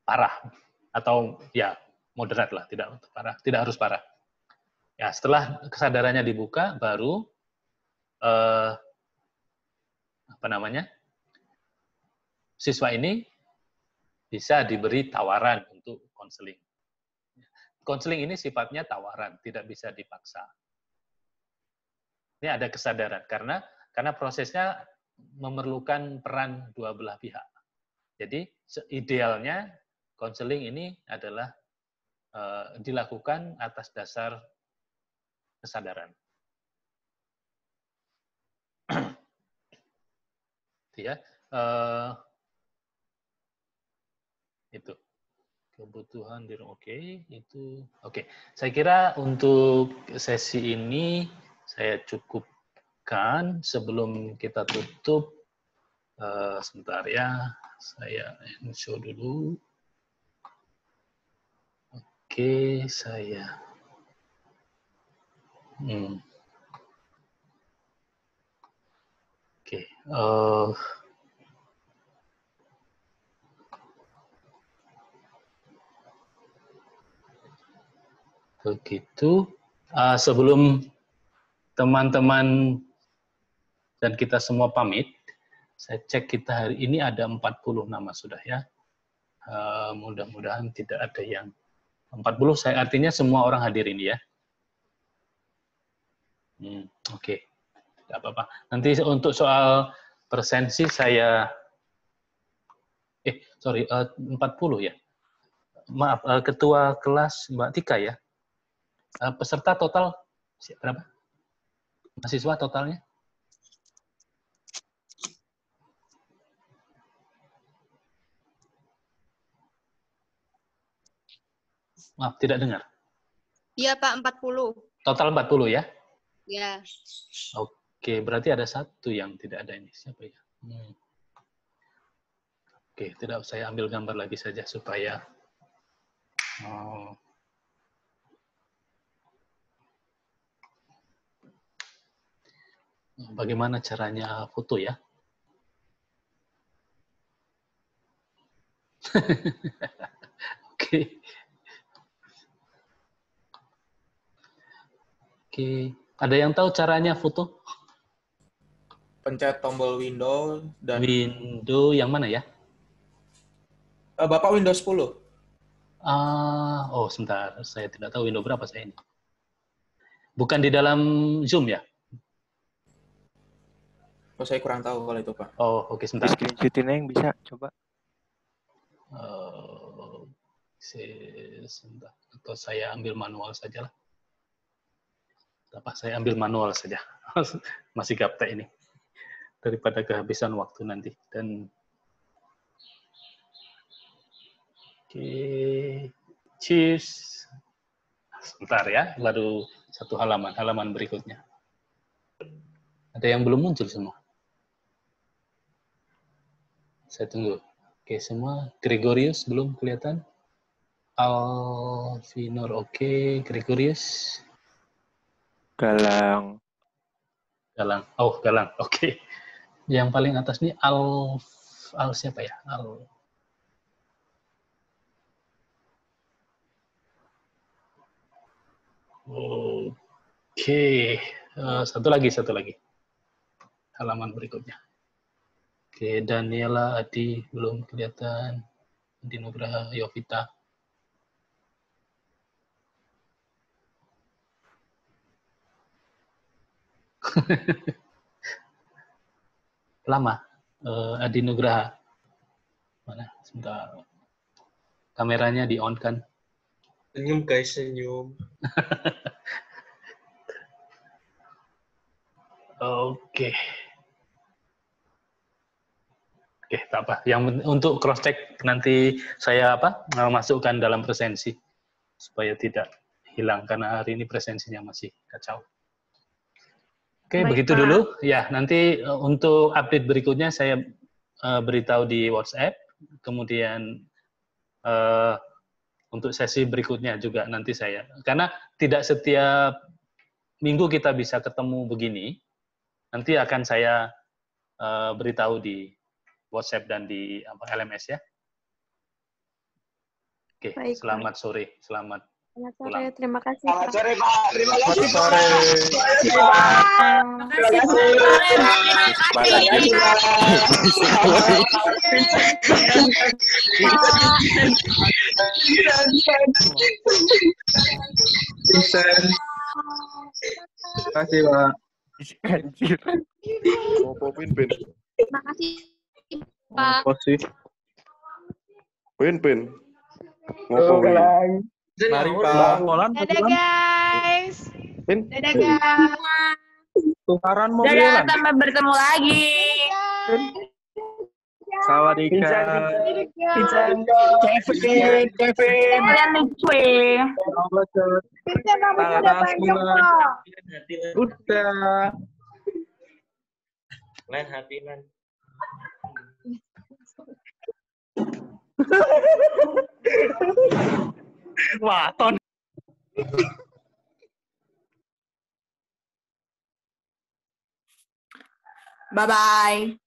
parah atau ya moderat lah, tidak parah, tidak harus parah. Ya, setelah kesadarannya dibuka, baru siswa ini bisa diberi tawaran untuk konseling. Konseling ini sifatnya tawaran, tidak bisa dipaksa. Ini ada kesadaran karena prosesnya memerlukan peran dua belah pihak. Jadi idealnya konseling ini adalah dilakukan atas dasar kesadaran. Ya, itu kebutuhan di oke. Saya kira untuk sesi ini saya cukupkan. Sebelum kita tutup, sebentar ya, saya show dulu. Oke, saya oke. Begitu. Sebelum teman-teman dan kita semua pamit, saya cek kita hari ini ada 40 nama sudah ya. Mudah-mudahan tidak ada yang 40, saya artinya semua orang hadir ini ya. Oke. Tidak apa-apa. Nanti untuk soal presensi saya 40 ya. Maaf, ketua kelas Mbak Tika ya. Peserta total berapa? Mahasiswa totalnya? Maaf, tidak dengar. Iya, Pak, 40. Total 40 ya? Ya. Oke, berarti ada satu yang tidak ada ini. Siapa ya? Oke, tidak, saya ambil gambar lagi saja supaya bagaimana caranya foto ya? Oke. Oke, ada yang tahu caranya foto? Pencet tombol window dan window yang mana ya? Bapak Windows 10. Oh, sebentar. Saya tidak tahu window berapa saya ini. Bukan di dalam Zoom ya? Oh, saya kurang tahu kalau itu, Pak. Oh, oke, sebentar. Screenshotin yang bisa, coba. Sebentar. Atau saya ambil manual saja lah. Apa, saya ambil manual saja. Masih gaptek ini. Daripada kehabisan waktu nanti. Dan oke. Cheers. Sebentar ya, baru satu halaman berikutnya. Ada yang belum muncul semua. Saya tunggu. Oke, semua. Gregorius belum kelihatan. Alvinor oke. Gregorius. Galang. Oh, Galang. Oke. Yang paling atas ini Al siapa ya? Oke. Satu lagi. Halaman berikutnya. Oke, Daniela, Adi belum kelihatan. Adi Nugraha, Yovita. Lama. Adi Nugraha. Mana? Sebentar. Kameranya di-on kan? Senyum guys, senyum. Oke. Oke, tak apa. Yang untuk cross check nanti saya masukkan dalam presensi supaya tidak hilang karena hari ini presensinya masih kacau. Oke, Baik, begitu Pak. dulu. Ya, nanti untuk update berikutnya saya beritahu di WhatsApp. Kemudian untuk sesi berikutnya juga nanti saya. Karena tidak setiap minggu kita bisa ketemu begini. Nanti akan saya beritahu di WhatsApp dan di LMS ya. Oke, Baik, selamat sore, selamat Selamat pulang. sore, terima kasih. Selamat Pak. sore, Pak. Terima kasih, Pak. Sore. Vincent. Terima kasih, Pak. Anjir. Ngopo Pin? Terima kasih, Pak. Apa sih? Pin. Ngopo Pin? Mari, Pak. Dadah, guys. Pin. Dadah, guys. Tukaran Dadah, mobilan. sampai bertemu lagi. Sawadika. Kevin. Kalian lucu ya. Kita kamu udah panjang kok. Udah. Lain hati, Lan. Wah, Ton. Bye-bye.